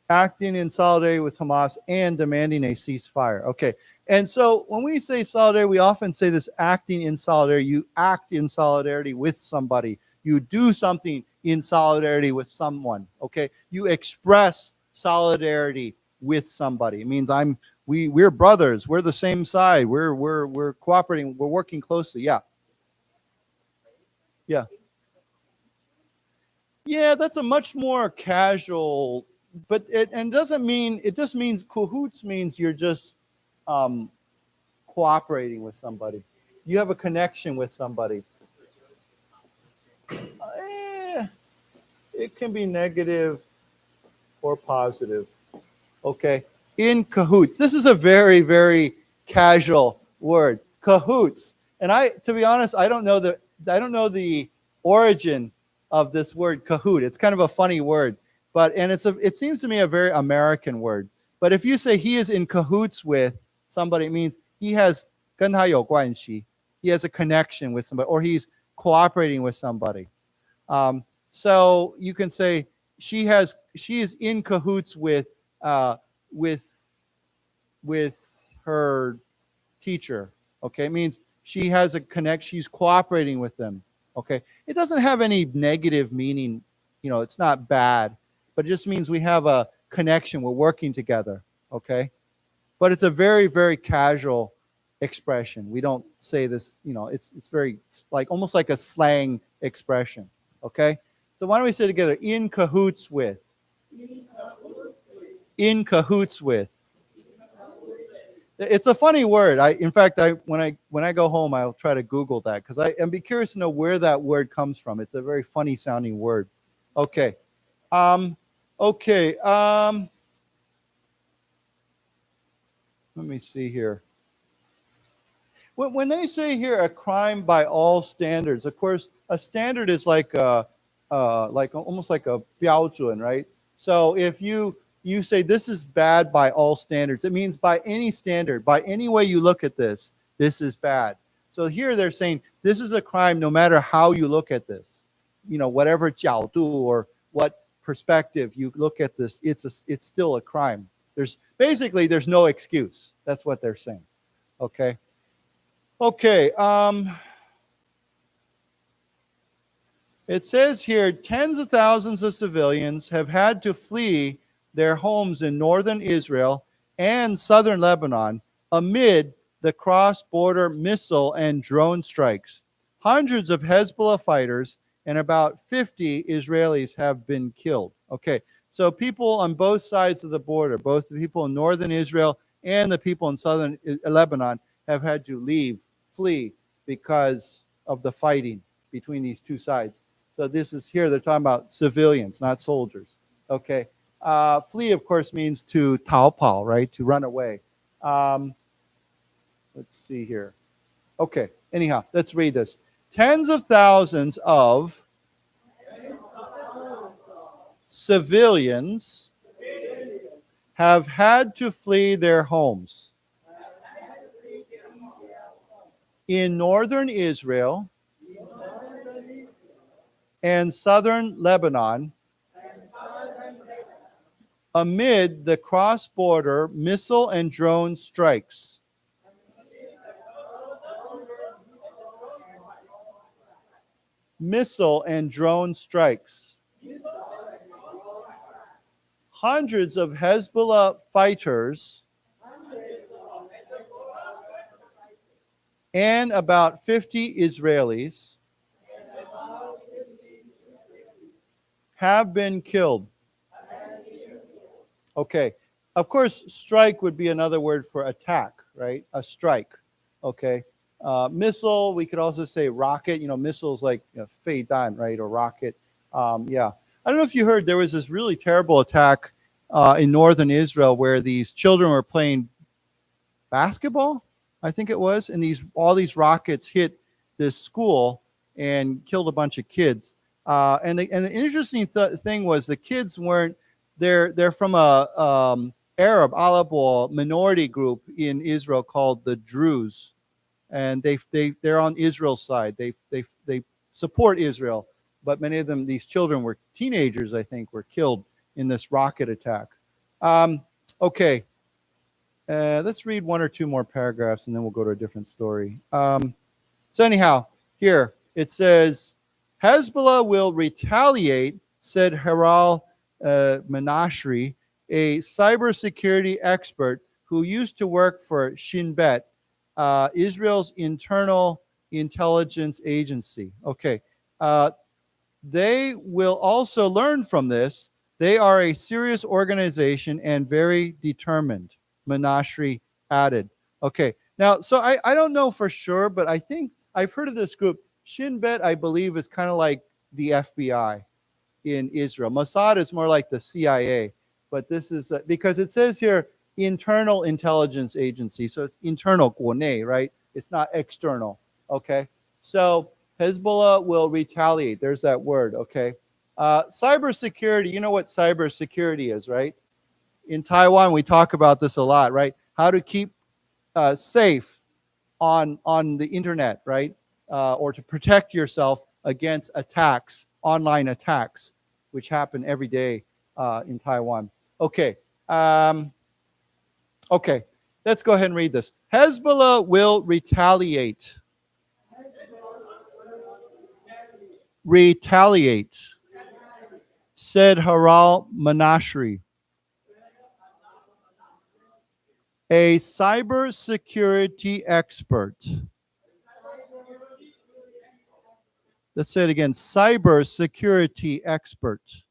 acting in solidarity with Hamas and demanding a ceasefire. Okay. And so when we say solidarity, we often say this acting in solidarity. You act in solidarity with somebody. You do something in solidarity with someone. Okay. You express solidarity with somebody. It means we're brothers. We're the same side. We're cooperating. We're working closely. Yeah. Yeah. Yeah, that's a much more casual, but it doesn't mean, it just means cahoots means you're just cooperating with somebody. You have a connection with somebody. It can be negative or positive. Okay. In cahoots. This is a very, very casual word. Cahoots. And to be honest, I don't know the origin of this word cahoot. It's kind of a funny word, it seems to me a very American word. But if you say he is in cahoots with somebody, it means he has 跟他有关系. He has a connection with somebody, or he's cooperating with somebody. So you can say she is in cahoots with her teacher. Okay, it means she has a connection. She's cooperating with them. Okay, it doesn't have any negative meaning. It's not bad, but it just means we have a connection. We're working together. Okay, but it's a very, very casual expression. We don't say this. It's very almost like a slang expression. Okay, so why don't we say together? In cahoots with. In cahoots with. It's a funny word. In fact, when I go home, I'll try to Google that because I'm be curious to know where that word comes from. It's a very funny sounding word. Okay. Let me see here. When they say here a crime by all standards, of course, a standard is like almost like a 标准, right? So if you say this is bad by all standards, it means by any standard, by any way you look at this is bad. So here they're saying this is a crime no matter how you look at this. Whatever 角度 or what perspective you look at this, it's still a crime. There's no excuse. That's what they're saying. Okay. Okay. It says here, tens of thousands of civilians have had to flee their homes in northern Israel and southern Lebanon amid the cross-border missile and drone strikes. Hundreds of Hezbollah fighters and about 50 Israelis have been killed. Okay, so people on both sides of the border, both the people in northern Israel and the people in southern Lebanon, have had to flee because of the fighting between these two sides. So this is here, they're talking about civilians, not soldiers. Okay. Flee, of course, means to 逃跑, right? To run away. Let's see here. Okay. Anyhow, let's read this. Tens of thousands of civilians have had to flee their homes in northern Israel and southern Lebanon amid the cross-border missile and drone strikes. Missile and drone strikes. Hundreds of Hezbollah fighters and about 50 Israelis have been killed. Okay. Of course, strike would be another word for attack, right? A strike. Okay. Missile, we could also say rocket. Missiles like 飞弹, right? Or rocket. Yeah. I don't know if you heard, there was this really terrible attack in northern Israel where these children were playing basketball, I think it was, and all these rockets hit this school and killed a bunch of kids. And the interesting thing was the kids weren't. They're from a Arab or minority group in Israel called the Druze, and they're on Israel's side. They support Israel, but many of them, these children were teenagers, I think, were killed in this rocket attack. Okay, let's read one or two more paragraphs and then we'll go to a different story. So anyhow, here it says, Hezbollah will retaliate, said Haral Menashri, a cybersecurity expert who used to work for Shin Bet, Israel's internal intelligence agency. Okay, they will also learn from this. They are a serious organization and very determined, Menashri added. Okay, now, so I don't know for sure, but I think I've heard of this group. Shin Bet, I believe, is kind of like the FBI in Israel. Mossad is more like the CIA, but this is because it says here internal intelligence agency, so it's internal, 国内, right? It's not external. Okay, so Hezbollah will retaliate. There's that word. Okay, cybersecurity. You know what cybersecurity is, right? In Taiwan, we talk about this a lot, right? How to keep safe on the internet, right? Or to protect yourself against attacks, online attacks, which happen every day in Taiwan. Okay. Okay, let's go ahead and read this. Hezbollah will retaliate. Retaliate, said Haral Menashri, a cybersecurity expert. Let's say it again, cybersecurity expert,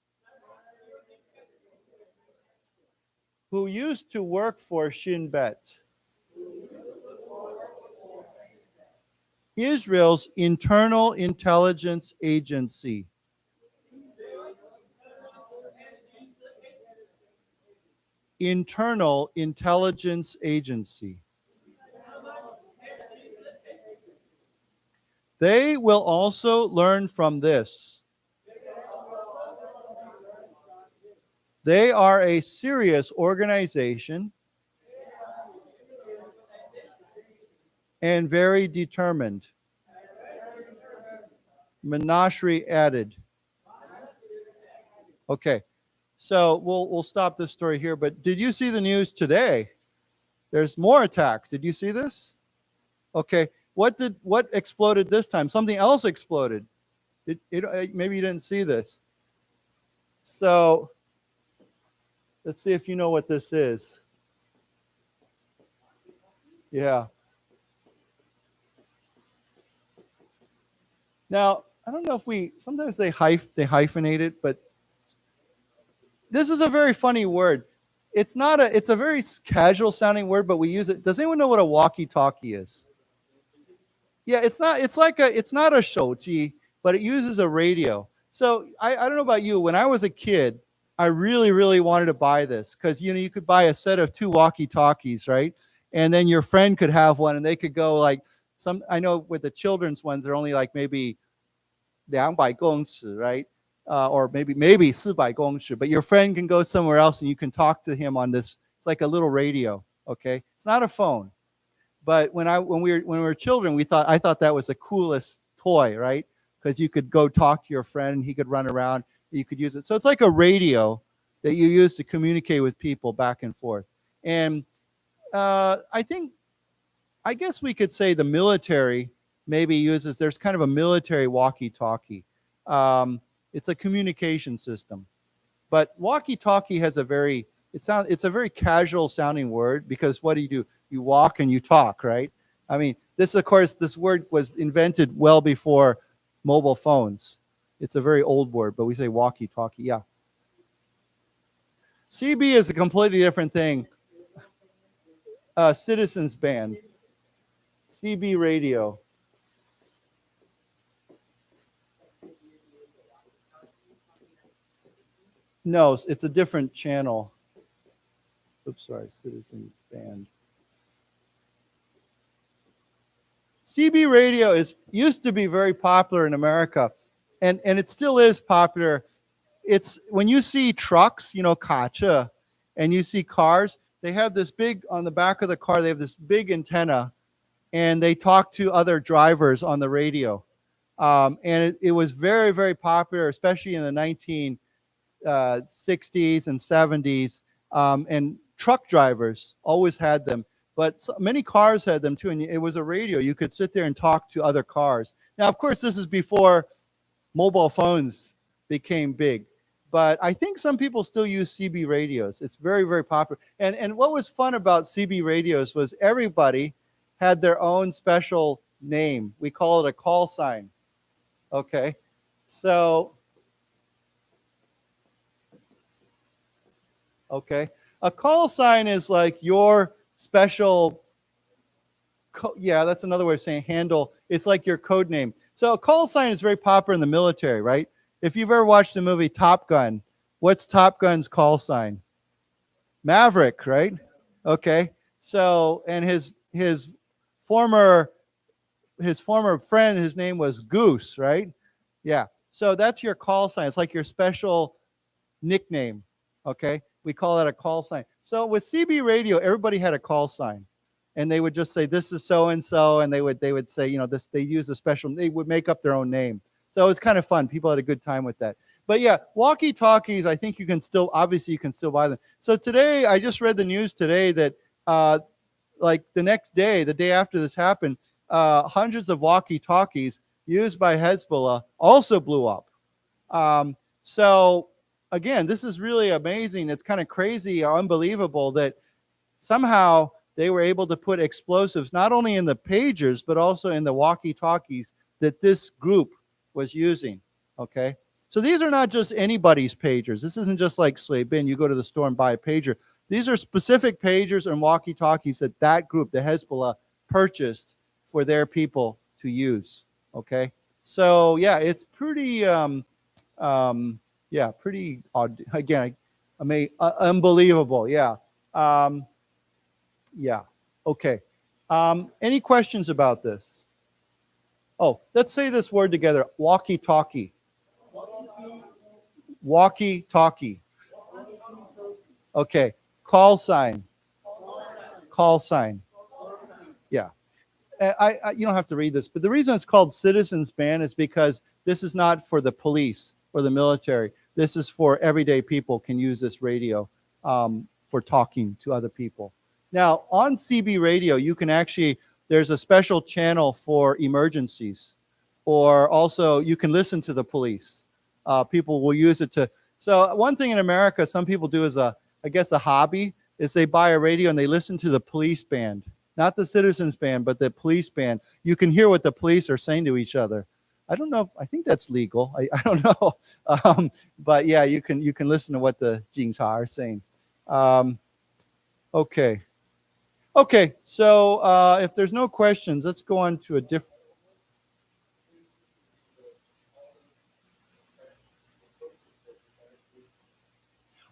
who used to work for Shin Bet, Israel's internal intelligence agency. Internal intelligence agency. They will also learn from this. They are a serious organization and very determined. Menashri added. Okay, so we'll stop this story here, but did you see the news today? There's more attacks. Did you see this? Okay, what exploded this time? Something else exploded. Maybe you didn't see this. So let's see if you know what this is. Yeah. Now, I don't know if sometimes they hyphenate it, but this is a very funny word. It's a very casual sounding word, but we use it. Does anyone know what a walkie-talkie is? Yeah, it's not a shouji, but it uses a radio. So I don't know about you. When I was a kid, I really, really wanted to buy this because you could buy a set of 2 walkie-talkies, right? And then your friend could have one, and they could go like I know with the children's ones, they're only like maybe 200公尺, right? Or maybe 400公尺, but your friend can go somewhere else and you can talk to him on this. It's like a little radio, okay? It's not a phone. But when we were children, I thought that was the coolest toy, right? Because you could go talk to your friend, he could run around, you could use it. So it's like a radio that you use to communicate with people back and forth. And I guess we could say the military maybe there's kind of a military walkie-talkie. It's a communication system. But walkie-talkie has it's a very casual sounding word because what do? You walk and you talk, right? I mean, this word was invented well before mobile phones. It's a very old word, but we say walkie-talkie, yeah. CB is a completely different thing. Citizens Band. CB radio. No, it's a different channel. Oops, sorry, Citizens Band. CB radio used to be very popular in America, and it still is popular. It's when you see trucks, kacha, and you see cars, they have this on the back of the car, they have this big antenna, and they talk to other drivers on the radio. And it was very, very popular, especially in the 1960s and 70s. And truck drivers always had them, but many cars had them too. And it was a radio. You could sit there and talk to other cars. Now, of course, this is before mobile phones became big, but I think some people still use CB radios. It's very, very popular. And what was fun about CB radios was everybody had their own special name. We call it a call sign. Okay, so, okay, a call sign is like your special, yeah, that's another way of saying handle. It's like your code name. So a call sign is very popular in the military, right? If you've ever watched the movie Top Gun, what's Top Gun's call sign? Maverick, right? Okay, so, and his former friend, his name was Goose, right? Yeah. So that's your call sign. It's like your special nickname. Okay. We call that a call sign. So with CB radio, everybody had a call sign, and they would just say, this is so-and-so. And they would say, you know, this, they use a special, they would make up their own name. So it was kind of fun. People had a good time with that. But yeah, walkie-talkies, I think you can still, obviously you can still buy them. So today, I just read the news today that like the next day, the day after this happened, hundreds of walkie-talkies used by Hezbollah also blew up. So again, this is really amazing. It's kind of crazy or unbelievable that somehow they were able to put explosives not only in the pagers, but also in the walkie-talkies that this group was using. Okay. So these are not just anybody's pagers. This isn't just like Slave Bin. You go to the store and buy a pager. These are specific pagers and walkie-talkies that group, the Hezbollah, purchased for their people to use. Okay. So yeah, it's pretty, yeah, pretty odd. Again, unbelievable. Yeah. Yeah. Okay. Any questions about this? Oh, let's say this word together. Walkie-talkie. Walkie-talkie. Okay. Call sign. Call sign. Yeah. You don't have to read this, but the reason it's called Citizens Band is because this is not for the police or the military. This is for everyday people can use this radio for talking to other people. Now, on CB radio, you can actually, there's a special channel for emergencies, or also you can listen to the police. People will use it to, so one thing in America, some people do is I guess a hobby, is they buy a radio and they listen to the police band. Not the Citizens Band, but the police band. You can hear what the police are saying to each other. I don't know. I think that's legal. I don't know. But yeah, you can listen to what the 警察 are saying. Okay. Okay. So if there's no questions, let's go on to a different.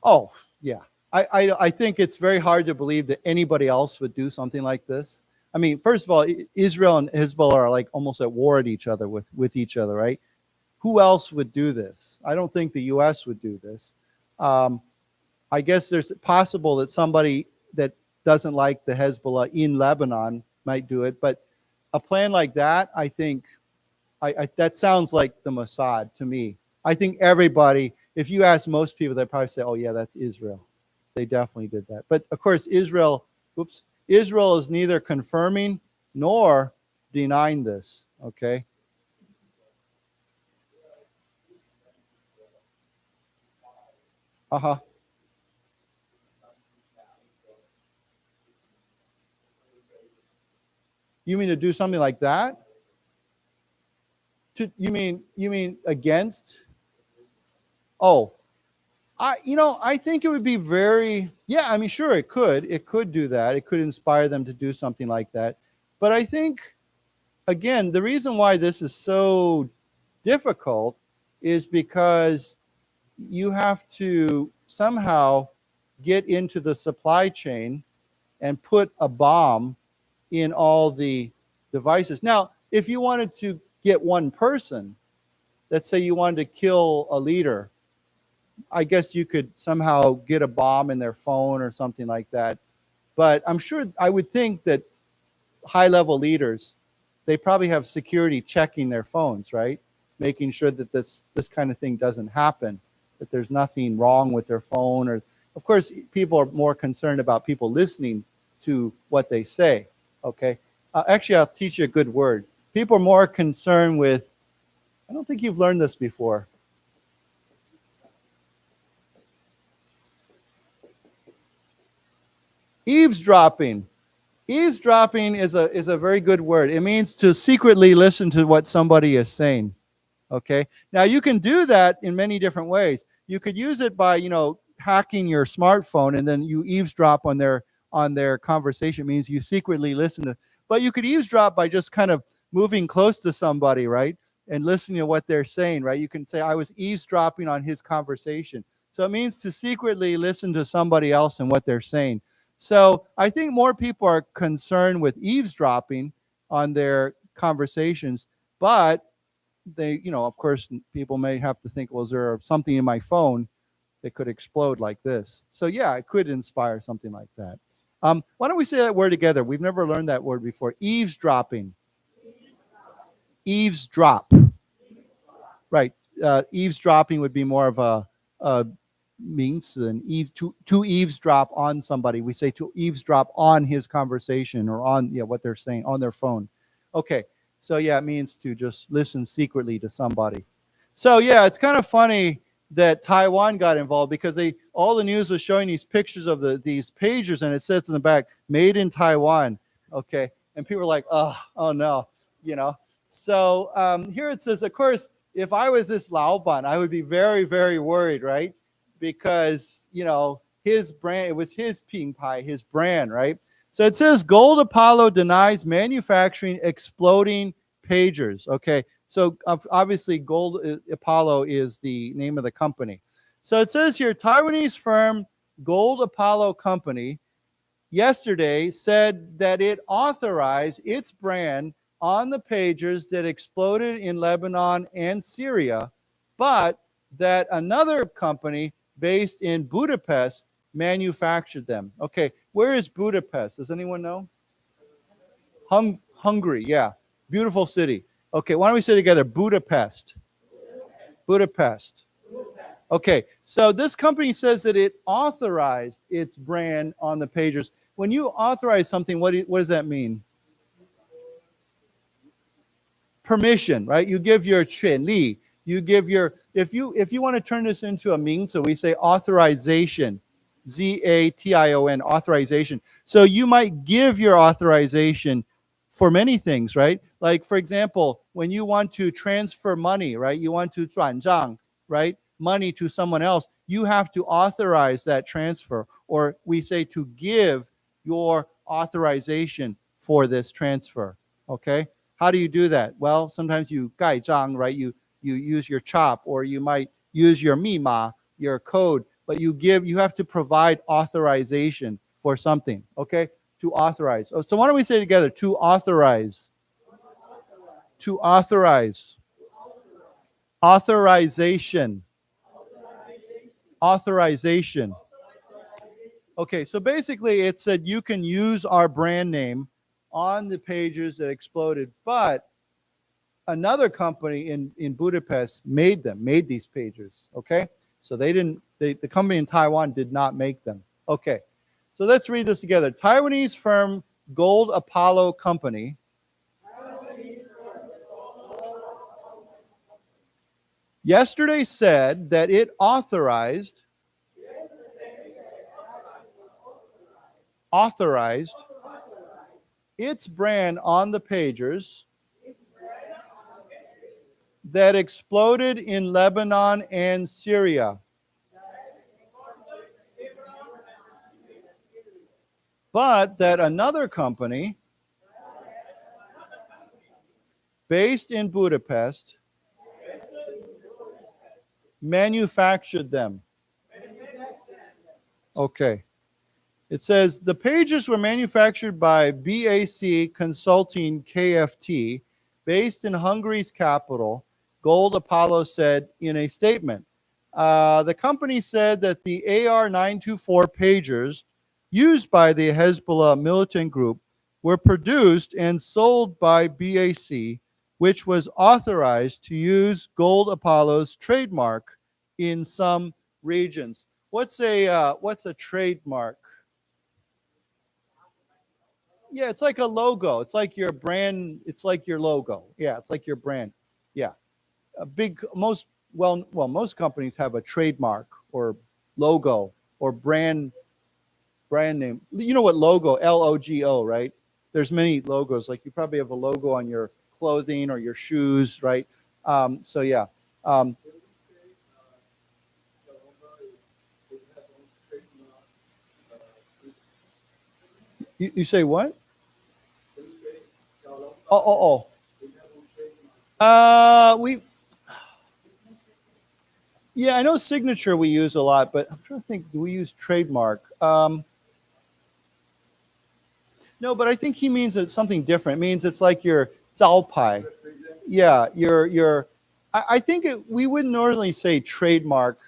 Oh, yeah. I think it's very hard to believe that anybody else would do something like this. I mean, first of all, Israel and Hezbollah are like almost at war at each other with each other, right? Who else would do this? I don't think the U.S. would do this. I guess there's possible that somebody that doesn't like the Hezbollah in Lebanon might do it, but a plan like that, I think, that sounds like the Mossad to me. I think everybody, if you ask most people, they'd probably say, oh yeah, that's Israel. They definitely did that. But of course, Israel is neither confirming nor denying this, okay? Uh-huh. You mean to do something like that? You mean against? Oh, I think it would be very, yeah, I mean, sure, it could do that. It could inspire them to do something like that. But I think, again, the reason why this is so difficult is because you have to somehow get into the supply chain and put a bomb in all the devices. Now, if you wanted to get one person, let's say you wanted to kill a leader, I guess you could somehow get a bomb in their phone or something like that. But I'm sure, I would think that high-level leaders they probably have security checking their phones, right? Making sure that this kind of thing doesn't happen, that there's nothing wrong with their phone. Or, of course, people are more concerned about people listening to what they say, okay? Actually, I'll teach you a good word. People are more concerned with, I don't think you've learned this before. Eavesdropping. Eavesdropping is a very good word. It means to secretly listen to what somebody is saying. Okay. Now you can do that in many different ways. You could use it by, hacking your smartphone and then you eavesdrop on their conversation. It means you secretly listen to. But you could eavesdrop by just kind of moving close to somebody, right, and listening to what they're saying, right? You can say, I was eavesdropping on his conversation. So it means to secretly listen to somebody else and what they're saying. So I think more people are concerned with eavesdropping on their conversations, but they, of course, people may have to think, well, is there something in my phone that could explode like this? So yeah, it could inspire something like that. Why don't we say that word together? We've never learned that word before. Eavesdropping. Eavesdrop. Right. Eavesdropping would be more of a means and to eavesdrop on somebody. We say to eavesdrop on his conversation or on what they're saying on their phone. Okay, so yeah, it means to just listen secretly to somebody. So yeah, it's kind of funny that Taiwan got involved because all the news was showing these pictures of these pagers, and it says in the back, "Made in Taiwan." Okay, and people were like, "Oh no," So here it says, of course, if I was this Laoban, I would be very, very worried, right? Because, his brand, it was his ping pie, his brand, right? So it says Gold Apollo denies manufacturing exploding pagers. Okay, so obviously Gold Apollo is the name of the company. So it says here, Taiwanese firm Gold Apollo Company yesterday said that it authorized its brand on the pagers that exploded in Lebanon and Syria, but that another company based in Budapest manufactured them. Okay, where is Budapest? Does anyone know? Hungary, yeah. Beautiful city. Okay, why don't we say together, Budapest. Budapest. Okay, so this company says that it authorized its brand on the pagers. When you authorize something, what does that mean? Permission, right? You give your 权利. You give your, if you want to turn this into a ming, so we say authorization, Z-A-T-I-O-N, authorization. So you might give your authorization for many things, right? Like, for example, when you want to transfer money, right? You want to 转账, right? Money to someone else, you have to authorize that transfer. Or we say to give your authorization for this transfer, okay? How do you do that? Well, sometimes you 盖章, right? You use your chop, or you might use your 密码, your code, but you have to provide authorization for something, okay? To authorize. So why don't we say together, to authorize. To authorize. Authorization. Authorization. Okay, so basically it said you can use our brand name on the pages that exploded, but another company in Budapest made these pagers, okay? So the company in Taiwan did not make them. Okay, so let's read this together. Taiwanese firm Gold Apollo Company yesterday said that it authorized its brand on the pagers that exploded in Lebanon and Syria. But that another company based in Budapest manufactured them. Okay. It says the pages were manufactured by BAC Consulting KFT, based in Hungary's capital, Gold Apollo said in a statement. The company said that the AR-924 pagers used by the Hezbollah militant group were produced and sold by BAC, which was authorized to use Gold Apollo's trademark in some regions. What's a trademark? Yeah, it's like a logo. It's like your brand. It's like your logo. Yeah, it's like your brand. Yeah, most companies have a trademark or logo or brand name. You know what logo? LOGO, right? There's many logos. Like you probably have a logo on your clothing or your shoes, right? So yeah. You say what? Yeah, I know signature we use a lot, but I'm trying to think, do we use trademark? No, but I think he means it's something different. It means it's like your 招牌. Yeah, I think we wouldn't normally say trademark.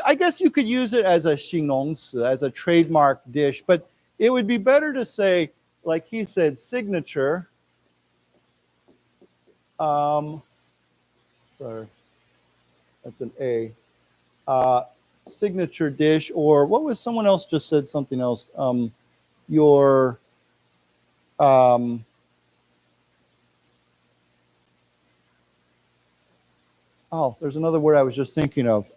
I guess you could use it as a 形容词, as a trademark dish, but it would be better to say, like he said, signature. Sorry, that's an A. Signature dish, or what was someone else just said something else? There's another word I was just thinking of.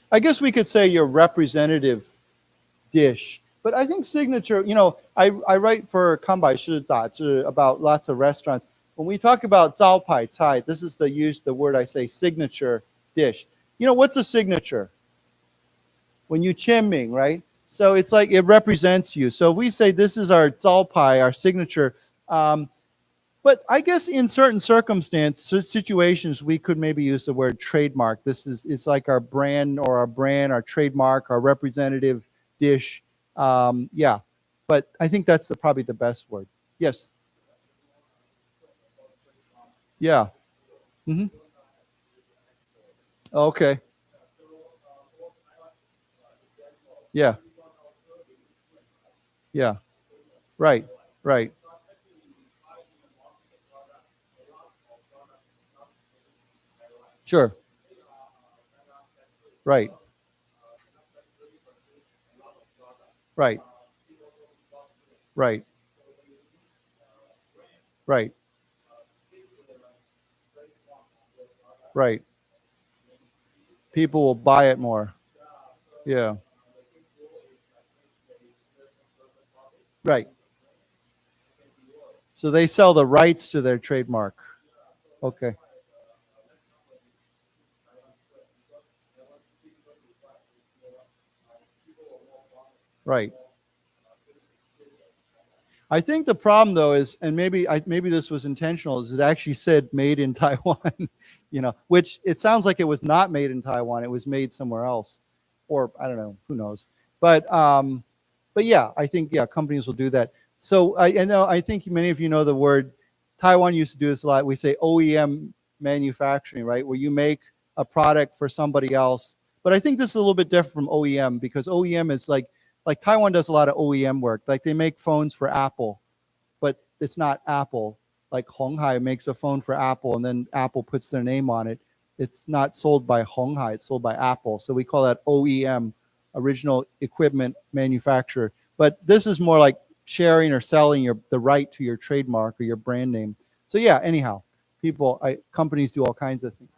I guess we could say your representative dish, but I think signature, I write for 康百视 杂志 about lots of restaurants. When we talk about 招牌菜, this is the word I say, signature dish. What's a signature? When you 签名, right? So it's like it represents you. So we say this is our 招牌, our signature. But I guess in certain situations, we could maybe use the word trademark. It's like our brand, our trademark, our representative dish. Yeah, but I think that's probably the best word. Yes. Yeah. Mm-hmm. Okay. Yeah. Yeah. Right. Right. Sure. Right. Right. Right. Right. Right. People will buy it more. Yeah. Right. So they sell the rights to their trademark. Okay. Right. I think the problem though is, and maybe this was intentional, is it actually said made in Taiwan, which it sounds like it was not made in Taiwan. It was made somewhere else, or I don't know, who knows. But yeah, I think companies will do that. So I think many of you know the word. Taiwan used to do this a lot. We say OEM manufacturing, right, where you make a product for somebody else. But I think this is a little bit different from OEM, because OEM is like Taiwan does a lot of OEM work. Like they make phones for Apple, but it's not Apple. Like Honghai makes a phone for Apple, and then Apple puts their name on it. It's not sold by Honghai, it's sold by Apple. So we call that OEM, original equipment manufacturer. But this is more like sharing or selling the right to your trademark or your brand name. So yeah, anyhow, companies do all kinds of things.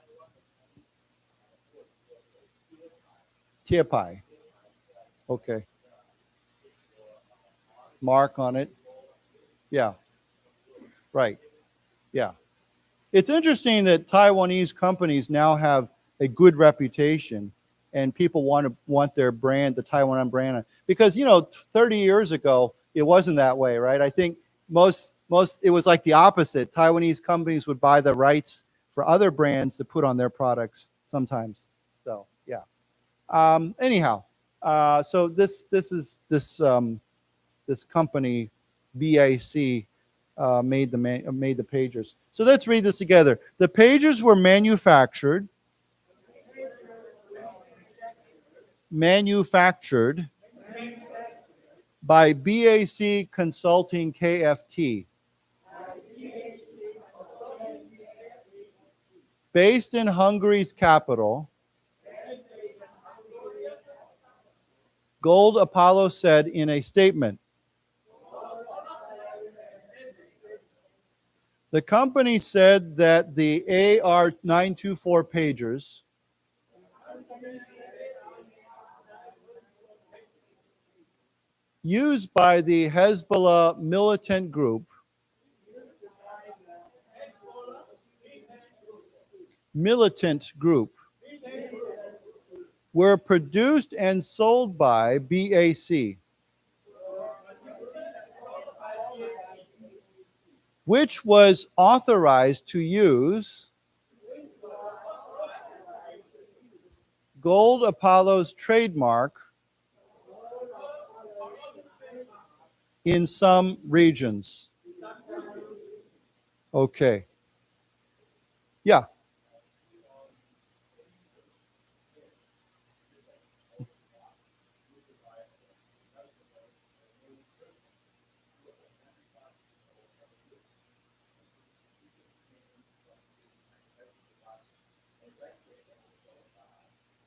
贴牌. Okay. Mark on it. Yeah. Right. Yeah. It's interesting that Taiwanese companies now have a good reputation, and people want their brand, the Taiwan brand, because 30 years ago it wasn't that way, right? I think most it was like the opposite. Taiwanese companies would buy the rights for other brands to put on their products sometimes. So yeah. Anyhow, so this company BAC made the pagers. So let's read this together. The pagers were manufactured by BAC Consulting KFT. Based in Hungary's capital, Gold Apollo said in a statement, the company said that the AR-924 pagers used by the Hezbollah militant group were produced and sold by BAC, which was authorized to use Gold Apollo's trademark in some regions. Okay. Yeah.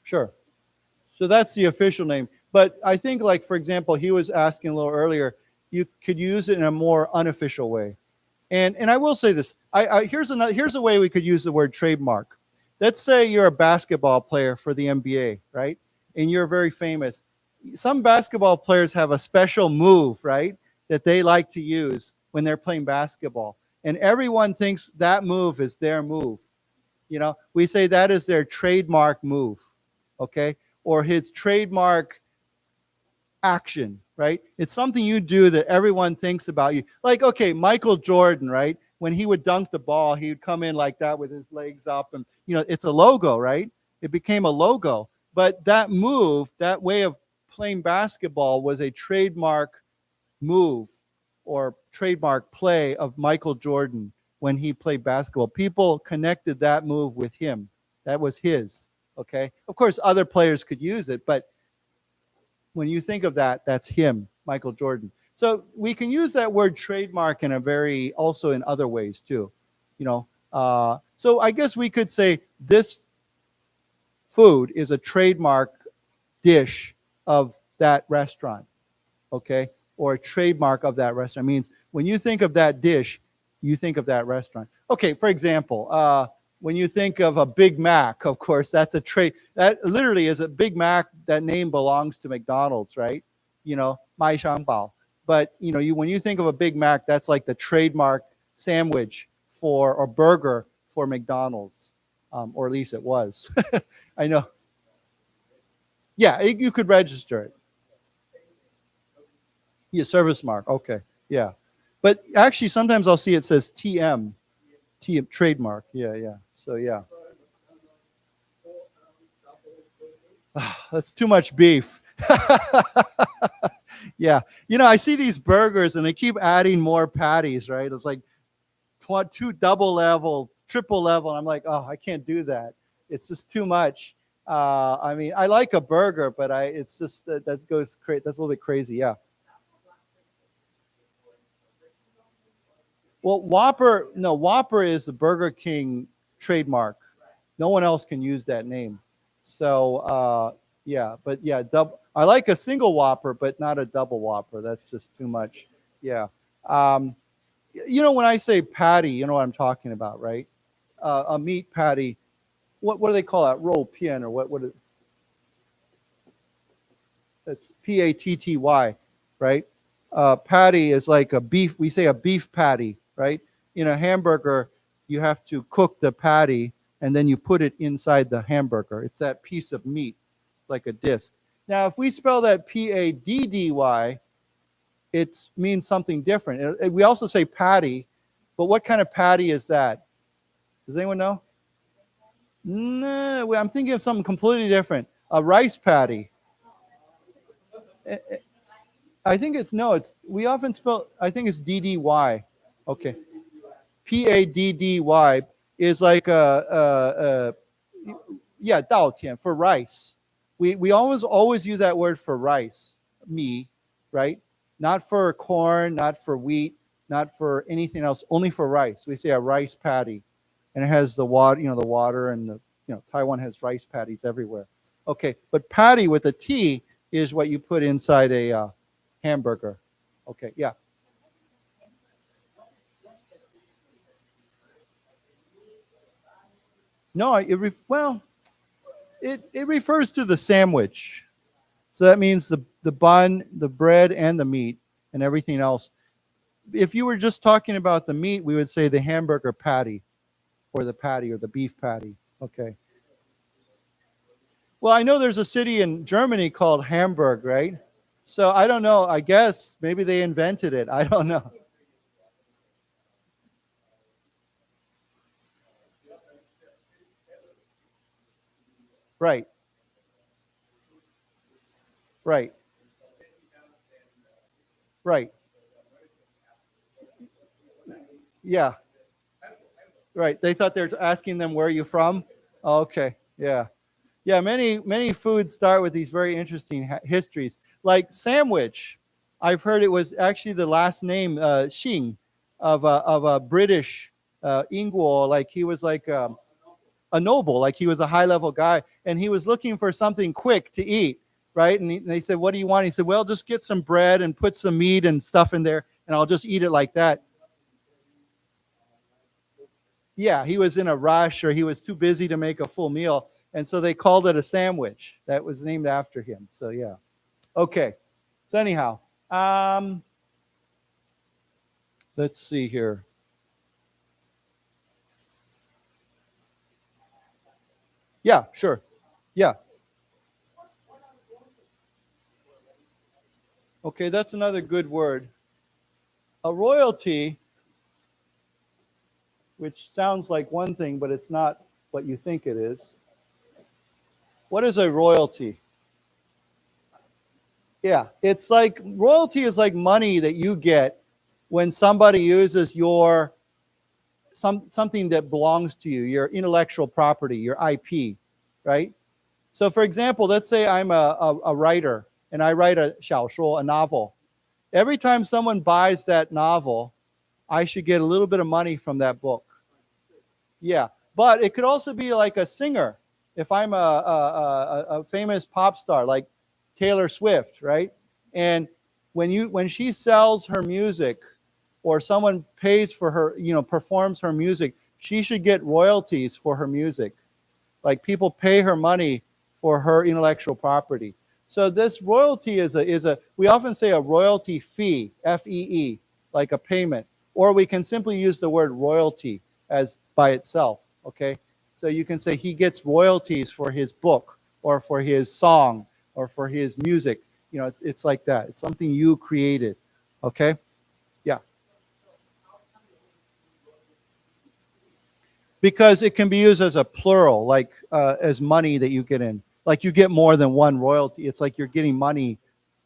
Sure. So that's the official name. But I think, like, for example, he was asking a little earlier, you could use it in a more unofficial way. And I will say this. Here's a way we could use the word trademark. Let's say you're a basketball player for the NBA, right? And you're very famous. Some basketball players have a special move, right, that they like to use when they're playing basketball. And everyone thinks that move is their move. You know, we say that is their trademark move, okay? Or his trademark action, right? It's something you do that everyone thinks about you. Like, okay, Michael Jordan, right? When he would dunk the ball, he would come in like that with his legs up, and, you know, it's a logo, right? It became a logo. But that move, that way of playing basketball was a trademark move or trademark play of Michael Jordan when he played basketball. People connected that move with him. That was his, okay? Of course, other players could use it, but when you think of that, that's him, Michael Jordan. So we can use that word trademark in a very, also in other ways too, you know. So I guess we could say this food is a trademark dish of that restaurant, okay? Or a trademark of that restaurant. It means when you think of that dish, you think of that restaurant. Okay, for example, when you think of a Big Mac, of course, that's a trade. That literally is a Big Mac. That name belongs to McDonald's, right? You know, Mai Shangbao. But, you know, when you think of a Big Mac, that's like the trademark sandwich for, or burger for McDonald's, or at least it was. I know. Yeah, you could register it. Yeah, service mark. Okay, yeah. But actually, sometimes I'll see it says TM, trademark. Yeah, yeah. So, yeah. That's too much beef. Yeah. You know, I see these burgers and they keep adding more patties, right? It's like two double level, triple level. And I'm like, oh, I can't do that. It's just too much. I mean, I like a burger, but it's just that goes crazy. That's a little bit crazy. Yeah. Well, Whopper is the Burger King trademark. No one else can use that name. So, yeah, but yeah, I like a single Whopper, but not a double Whopper. That's just too much. Yeah. You know, when I say patty, you know what I'm talking about, right? A meat patty. What do they call that? Roll pian or what is, it's Patty, right? Patty is like a beef. We say a beef patty, right? In a hamburger, you have to cook the patty and then you put it inside the hamburger. It's that piece of meat, like a disc. Now, if we spell that Paddy, it means something different. We also say patty, but what kind of patty is that? Does anyone know? No, I'm thinking of something completely different. A rice patty. I think we often spell, I think it's DDY. Okay. Paddy is like yeah, 稻田 for rice. We always use that word for rice, mi, right? not for corn, not for wheat, not for anything else, only for rice. We say a rice patty, and it has the water, the water, and Taiwan has rice patties everywhere. Okay, but patty with a T is what you put inside a hamburger. Okay, yeah. No, it refers to the sandwich. So that means the bun, the bread, and the meat, and everything else. If you were just talking about the meat, we would say the hamburger patty, or the beef patty. Okay. Well, I know there's a city in Germany called Hamburg, right? So I don't know. I guess maybe they invented it. I don't know. Right. Right. Right. Yeah. Right. They thought they were asking them, where are you from? Oh, okay. Yeah. Yeah. Many foods start with these very interesting histories. Like sandwich. I've heard it was actually the last name, Xing, of a British Ingguo. Like he was like a noble, like he was a high level guy. And he was looking for something quick to eat. Right. And they said, what do you want? He said, well, just get some bread and put some meat and stuff in there, and I'll just eat it like that. Yeah, he was in a rush, or he was too busy to make a full meal. And so they called it a sandwich. That was named after him. So, yeah. Okay. So anyhow, let's see here. Yeah, sure. Yeah. Okay, that's another good word. A royalty, which sounds like one thing, but it's not what you think it is. What is a royalty? Yeah, it's like royalty is like money that you get when somebody uses your something that belongs to you, your intellectual property, your IP, right? So for example, let's say I'm a writer and I write a 小说, a novel. Every time someone buys that novel, I should get a little bit of money from that book. Yeah, but it could also be like a singer. If I'm a famous pop star like Taylor Swift, right? And when she sells her music, or someone pays for her, performs her music, she should get royalties for her music. Like people pay her money for her intellectual property. So this royalty is we often say a royalty fee, F-E-E, like a payment, or we can simply use the word royalty as by itself, okay? So you can say he gets royalties for his book, or for his song, or for his music. It's like that. It's something you created, okay? Yeah. Because it can be used as a plural, like as money that you get in. Like you get more than one royalty. It's like you're getting money,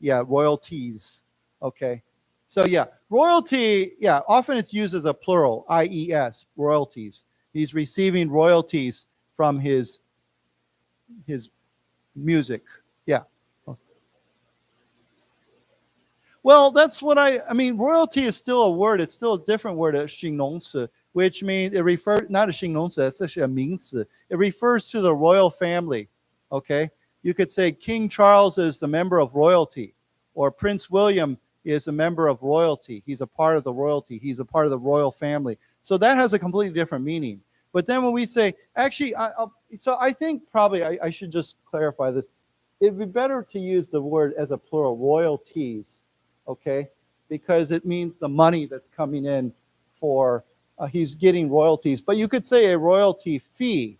royalties, okay? So yeah, royalty, often it's used as a plural, I-E-S, royalties. He's receiving royalties from his music, yeah. Well, that's what I mean, royalty is still a word. It's still a different word, a 形容词, which means it refers, not a 形容词, it's actually a 名词. It refers to the royal family, okay? You could say King Charles is the member of royalty, or Prince William is a member of royalty. He's a part of the royalty. He's a part of the royal family. So that has a completely different meaning. But then when we say, actually, I think probably I should just clarify this. It'd be better to use the word as a plural, royalties, okay? Because it means the money that's coming in for, he's getting royalties. But you could say a royalty fee,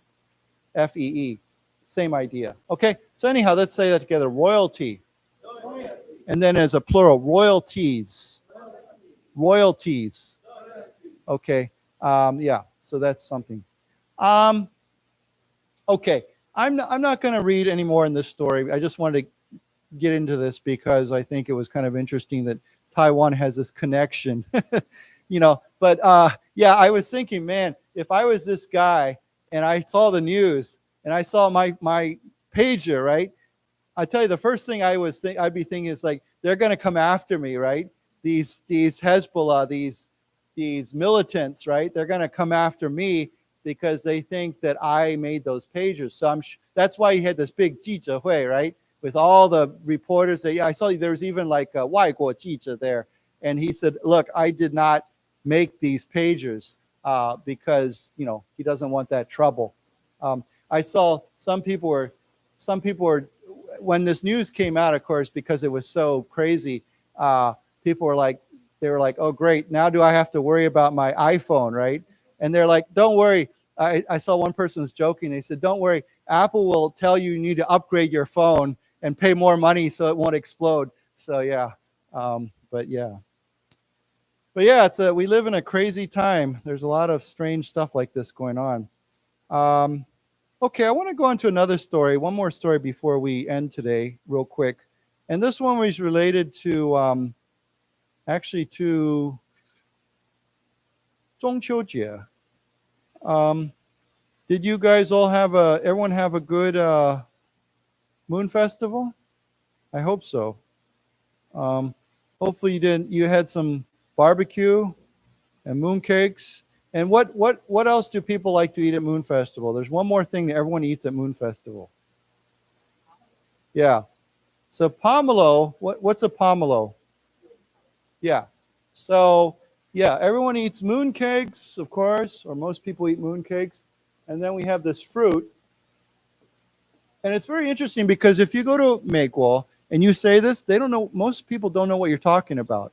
F-E-E, same idea, okay? So anyhow, let's say that together, royalty. And then as a plural, royalties. Royalties. Okay, so that's something. Okay, I'm not going to read any more in this story. I just wanted to get into this because I think it was kind of interesting that Taiwan has this connection, But I was thinking, man, if I was this guy and I saw the news and I saw my pager, right? I tell you, the first thing I'd be thinking is like, they're going to come after me, right? These Hezbollah, these militants, right? They're going to come after me because they think that I made those pages. So that's why he had this big 记者会, right? With all the reporters. I saw there was even like a 外国记者 there. And he said, look, I did not make these pages because, he doesn't want that trouble. I saw some people were, when this news came out, of course, because it was so crazy, people were like, oh, great. Now do I have to worry about my iPhone, right? And they're like, don't worry. I saw one person was joking. They said, don't worry. Apple will tell you need to upgrade your phone and pay more money so it won't explode. So, yeah. But yeah, we live in a crazy time. There's a lot of strange stuff like this going on. Okay, I want to go on to another story, one more story before we end today, real quick. And this one was related to, actually to 中秋节. Did you guys all everyone have a good moon festival? I hope so. Hopefully you had some barbecue and moon cakes. And what else do people like to eat at Moon Festival? There's one more thing that everyone eats at Moon Festival. Yeah. So pomelo, what's a pomelo? Yeah. So yeah, everyone eats moon cakes, of course, or most people eat moon cakes. And then we have this fruit. And it's very interesting because if you go to 美国 and you say this, they don't know, most people don't know what you're talking about.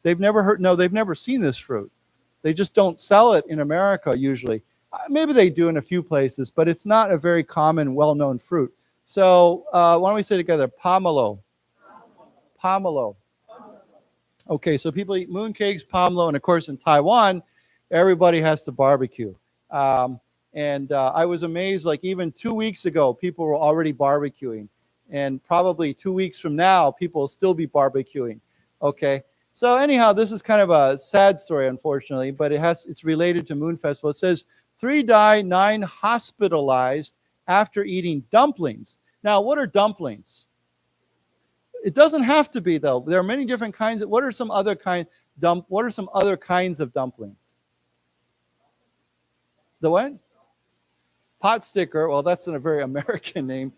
They've never seen this fruit. They just don't sell it in America usually. Maybe they do in a few places, but it's not a very common, well-known fruit. So why don't we say together, pomelo. Pomelo. Okay, so people eat mooncakes, pomelo, and of course in Taiwan, everybody has to barbecue. And I was amazed, like even 2 weeks ago, people were already barbecuing. And probably 2 weeks from now, people will still be barbecuing. Okay. So anyhow, this is kind of a sad story, unfortunately, but it's related to Moon Festival. It says 3 died, 9 hospitalized after eating dumplings. Now, what are dumplings? It doesn't have to be, though. There are many different kinds. What are some other kinds of dumplings? The what? Pot sticker. Well, that's a very American name.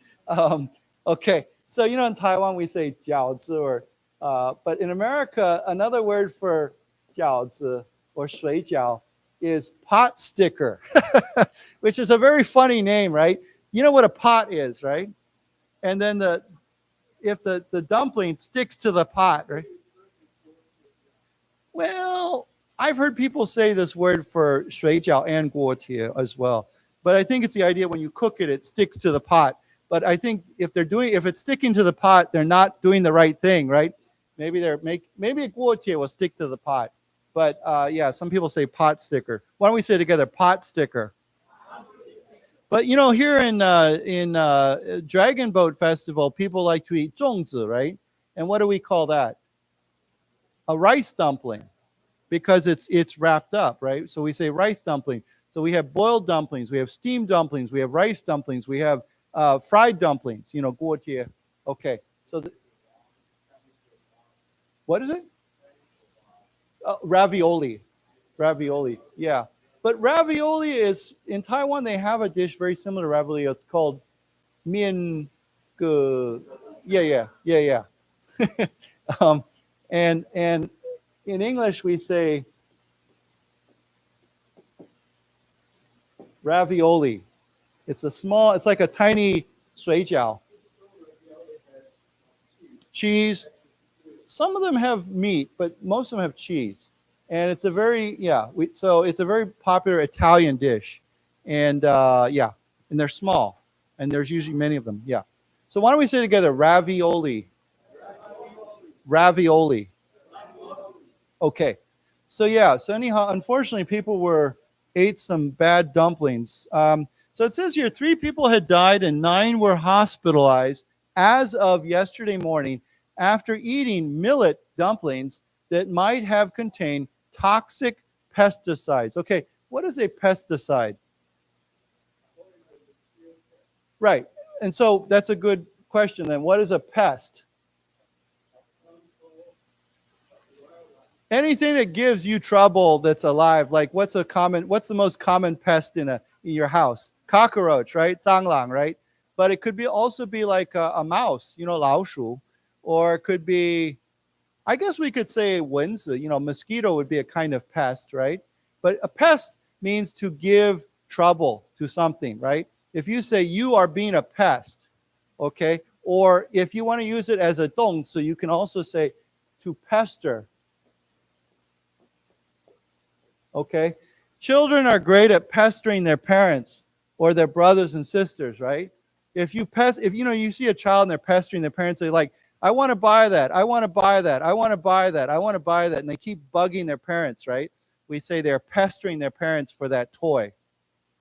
Okay, so in Taiwan we say 饺子 or but in America, another word for 饺子 or 水饺 is pot sticker, which is a very funny name, right? You know what a pot is, right? And then if the dumpling sticks to the pot, right? Well, I've heard people say this word for 水饺 and 锅贴 as well. But I think it's the idea when you cook it, it sticks to the pot. But I think if it's sticking to the pot, they're not doing the right thing, right? Maybe a 锅贴 will stick to the pot. But yeah, some people say pot sticker. Why don't we say together, pot sticker? But here in Dragon Boat Festival, people like to eat 粽子, right? And what do we call that? A rice dumpling, because it's wrapped up, right? So we say rice dumpling. So we have boiled dumplings, we have steamed dumplings, we have rice dumplings, we have fried dumplings, 锅贴. Okay, so what is it? Ravioli, yeah. But ravioli is, in Taiwan, they have a dish very similar to ravioli. It's called 面个, yeah. And in English, we say ravioli. It's like a tiny 水饺. Cheese. Some of them have meat, but most of them have cheese. And it's a very, so it's a very popular Italian dish. And and they're small. And there's usually many of them, yeah. So why don't we say together, ravioli. Ravioli. Okay. So anyhow, unfortunately, people ate some bad dumplings. So it says here, 3 people had died and 9 were hospitalized as of yesterday morning after eating millet dumplings that might have contained toxic pesticides. Okay, what is a pesticide? Right. And so that's a good question then. What is a pest? Anything that gives you trouble that's alive, like what's the most common pest in your house? Cockroach, right? 蟑螂, right? But it could also be like a mouse, 老鼠, or it could be, I guess we could say 蚊子, mosquito would be a kind of pest, right? But a pest means to give trouble to something, right? If you say you are being a pest, okay? Or if you want to use it as a 动词, you can also say to pester. Okay? Children are great at pestering their parents or their brothers and sisters, right? If you see a child and they're pestering their parents, they're like, I want to buy that, I want to buy that, I want to buy that, I want to buy that, and they keep bugging their parents, right? We say they're pestering their parents for that toy.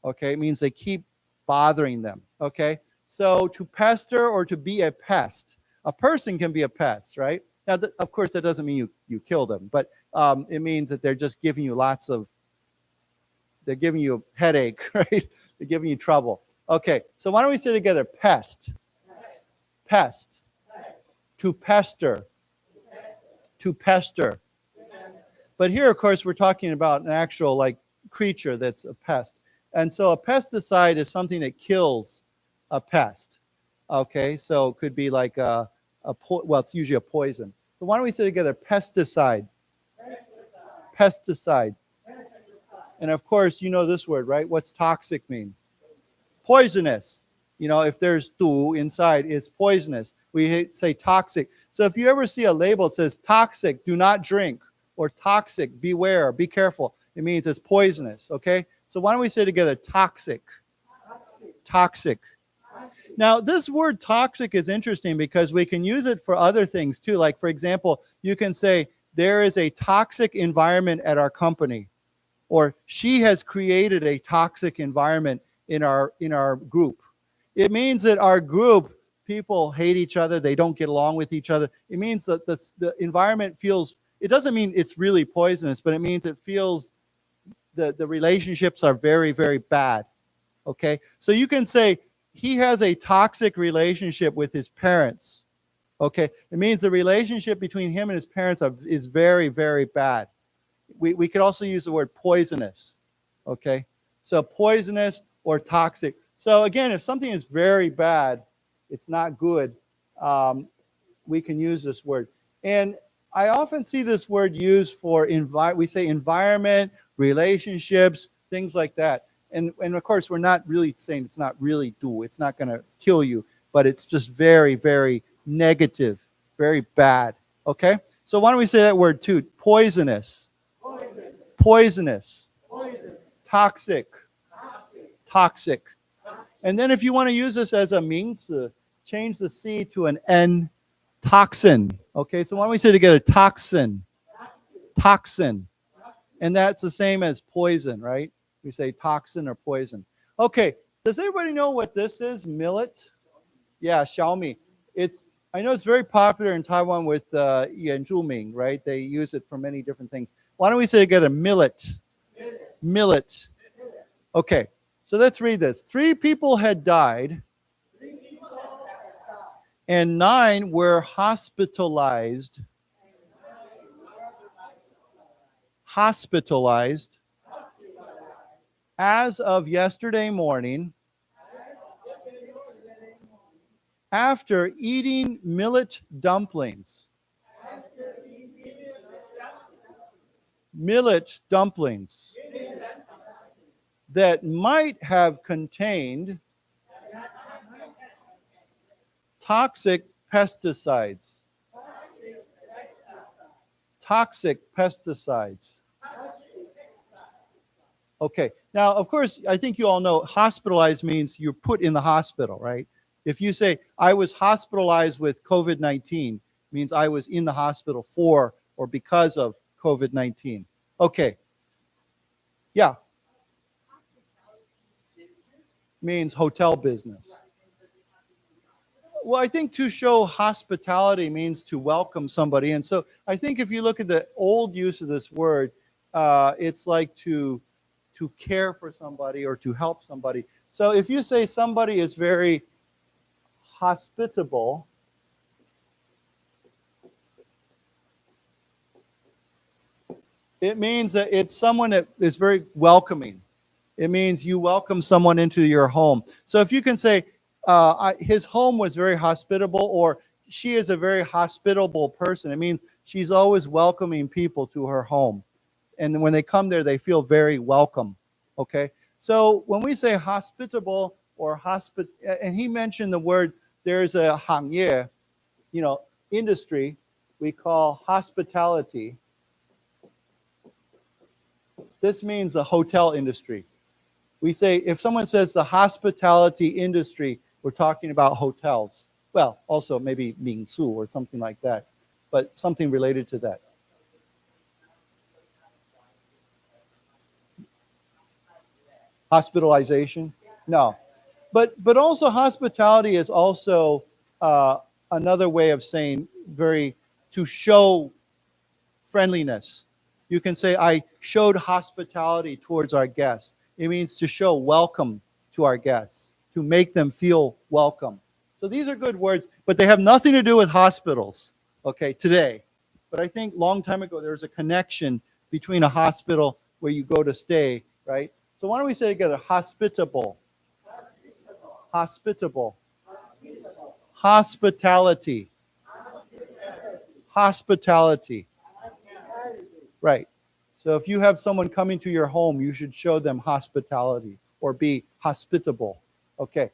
Okay? It means they keep bothering them. Okay? So to pester or to be a pest. A person can be a pest, right? Now, of course, that doesn't mean you kill them, but it means that they're just giving you they're giving you a headache, right? They're giving you trouble. Okay, so why don't we say together, pest, pest, to pester, to pester. But here, of course, we're talking about an actual creature that's a pest. And so a pesticide is something that kills a pest. Okay, so it could be like it's usually a poison. So why don't we say together, pesticides, pesticide. And of course, you know this word, right? What's toxic mean? Poisonous. If there's 毒 inside, it's poisonous. We say toxic. So if you ever see a label that says toxic, do not drink, or toxic, beware, be careful, it means it's poisonous, okay? So why don't we say together, toxic, toxic. Now, this word toxic is interesting because we can use it for other things too. Like, for example, you can say, there is a toxic environment at our company, or she has created a toxic environment in our group. It means that our group, people hate each other, they don't get along with each other. It means that the environment feels, it doesn't mean it's really poisonous, but it means it feels the relationships are very, very bad. Okay? So you can say, he has a toxic relationship with his parents. Okay? It means the relationship between him and his parents is very, very bad. We could also use the word poisonous. Okay? So poisonous or toxic. So again, if something is very bad, it's not good, we can use this word. And I often see this word used for, we say environment, relationships, things like that. And of course, we're not really saying it's not really 毒, it's not going to kill you, but it's just very, very negative, very bad. Okay? So why don't we say that word too? Poisonous. Poisonous. Toxic. Toxic. And then if you want to use this as a 名词, change the C to an N, toxin. Okay, so why don't we say together, toxin. Toxin. And that's the same as poison, right? We say toxin or poison. Okay, does everybody know what this is? Millet? Yeah, Xiaomi. I know it's very popular in Taiwan with 原住民, right? They use it for many different things. Why don't we say together, millet? Millet. Okay, so let's read this. 3 people had died, and 9 were hospitalized. Hospitalized. As of yesterday morning, after eating millet dumplings. Millet dumplings that might have contained toxic pesticides. Toxic pesticides. Okay, now, of course, I think you all know hospitalized means you're put in the hospital, right? If you say, I was hospitalized with COVID-19, means I was in the hospital for or because of COVID-19. Okay. Yeah. Means hotel business. Well, I think to show hospitality means to welcome somebody. And so I think if you look at the old use of this word, it's like to care for somebody or to help somebody. So if you say somebody is very hospitable, It means that it's someone that is very welcoming. It means you welcome someone into your home. So if you can say, his home was very hospitable, or she is a very hospitable person, it means she's always welcoming people to her home. And when they come there, they feel very welcome. Okay? So when we say hospitable or and he mentioned the word, there's a 行业, industry we call hospitality. This means the hotel industry. We say, if someone says the hospitality industry, we're talking about hotels. Well, also maybe 民宿 or something like that, but something related to that. Hospitalization? No. But also hospitality is also another way of saying to show friendliness. You can say, I showed hospitality towards our guests. It means to show welcome to our guests, to make them feel welcome. So these are good words, but they have nothing to do with hospitals, okay, today. But I think long time ago, there was a connection between a hospital where you go to stay, right? So why don't we say together, hospitable, hospitable, hospitality, hospitality. Right. So if you have someone coming to your home, you should show them hospitality or be hospitable. Okay.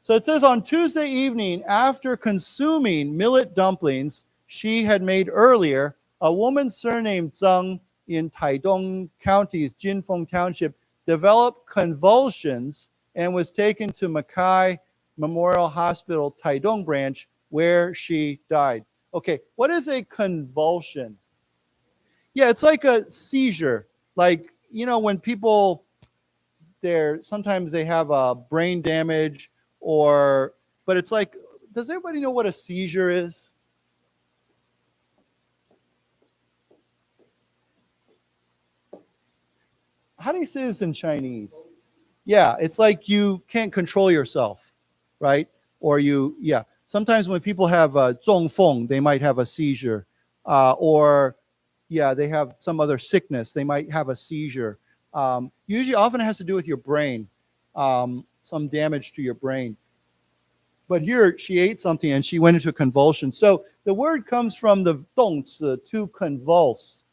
So it says on Tuesday evening, after consuming millet dumplings she had made earlier, a woman surnamed Zheng in Taidong County's Jinfeng Township developed convulsions and was taken to Mackay Memorial Hospital, Taidong branch, where she died. Okay, what is a convulsion? Yeah, it's like a seizure. Like, when people, sometimes they have a brain damage but it's like, does everybody know what a seizure is? How do you say this in Chinese? Yeah, it's like you can't control yourself, right? Or sometimes when people have 中风, they might have a seizure. They have some other sickness, they might have a seizure. Usually often it has to do with your brain, some damage to your brain. But here she ate something and she went into a convulsion. So the word comes from the 动词, to convulse,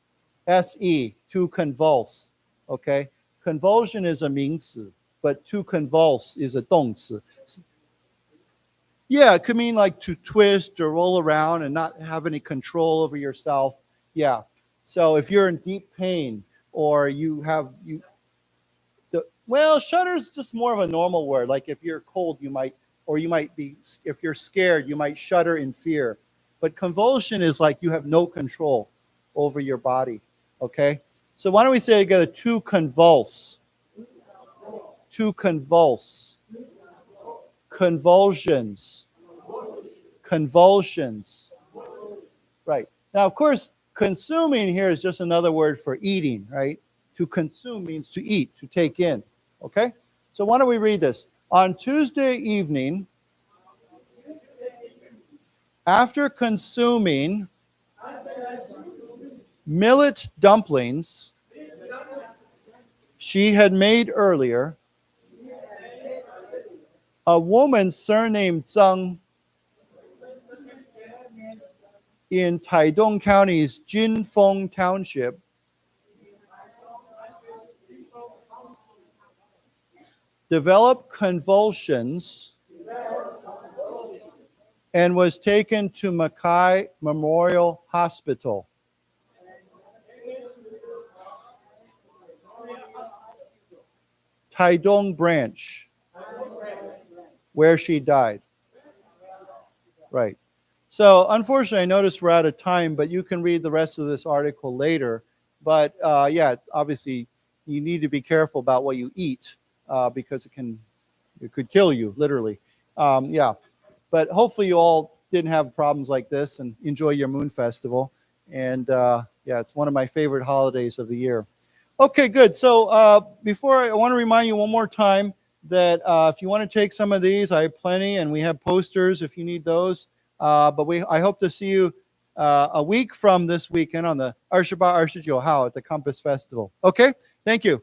S-E, to convulse, okay? Convulsion is a 名词, but to convulse is a 动词. Yeah, it could mean like to twist or roll around and not have any control over yourself. Yeah. So if you're in deep pain or shudder is just more of a normal word. Like if you're cold, if you're scared, you might shudder in fear. But convulsion is like you have no control over your body. Okay? So why don't we say together, to convulse. To convulse. Convulsions. Convulsions. Right. Now, of course, consuming here is just another word for eating, right? To consume means to eat, to take in. Okay? So why don't we read this? On Tuesday evening, after consuming millet dumplings she had made earlier, a woman surnamed Zheng in Taidong County's Jinfeng Township developed convulsions and was taken to Mackay Memorial Hospital. Taidong branch, where she died. Right. So unfortunately, I noticed we're out of time, but you can read the rest of this article later. But obviously, you need to be careful about what you eat because it could kill you, literally. But hopefully you all didn't have problems like this and enjoy your Moon Festival. And it's one of my favorite holidays of the year. Okay, good. So I want to remind you one more time that if you want to take some of these, I have plenty, and we have posters if you need those. But I hope to see you a week from this weekend on the 28、29号 at the COMPASS Festival. Okay, thank you.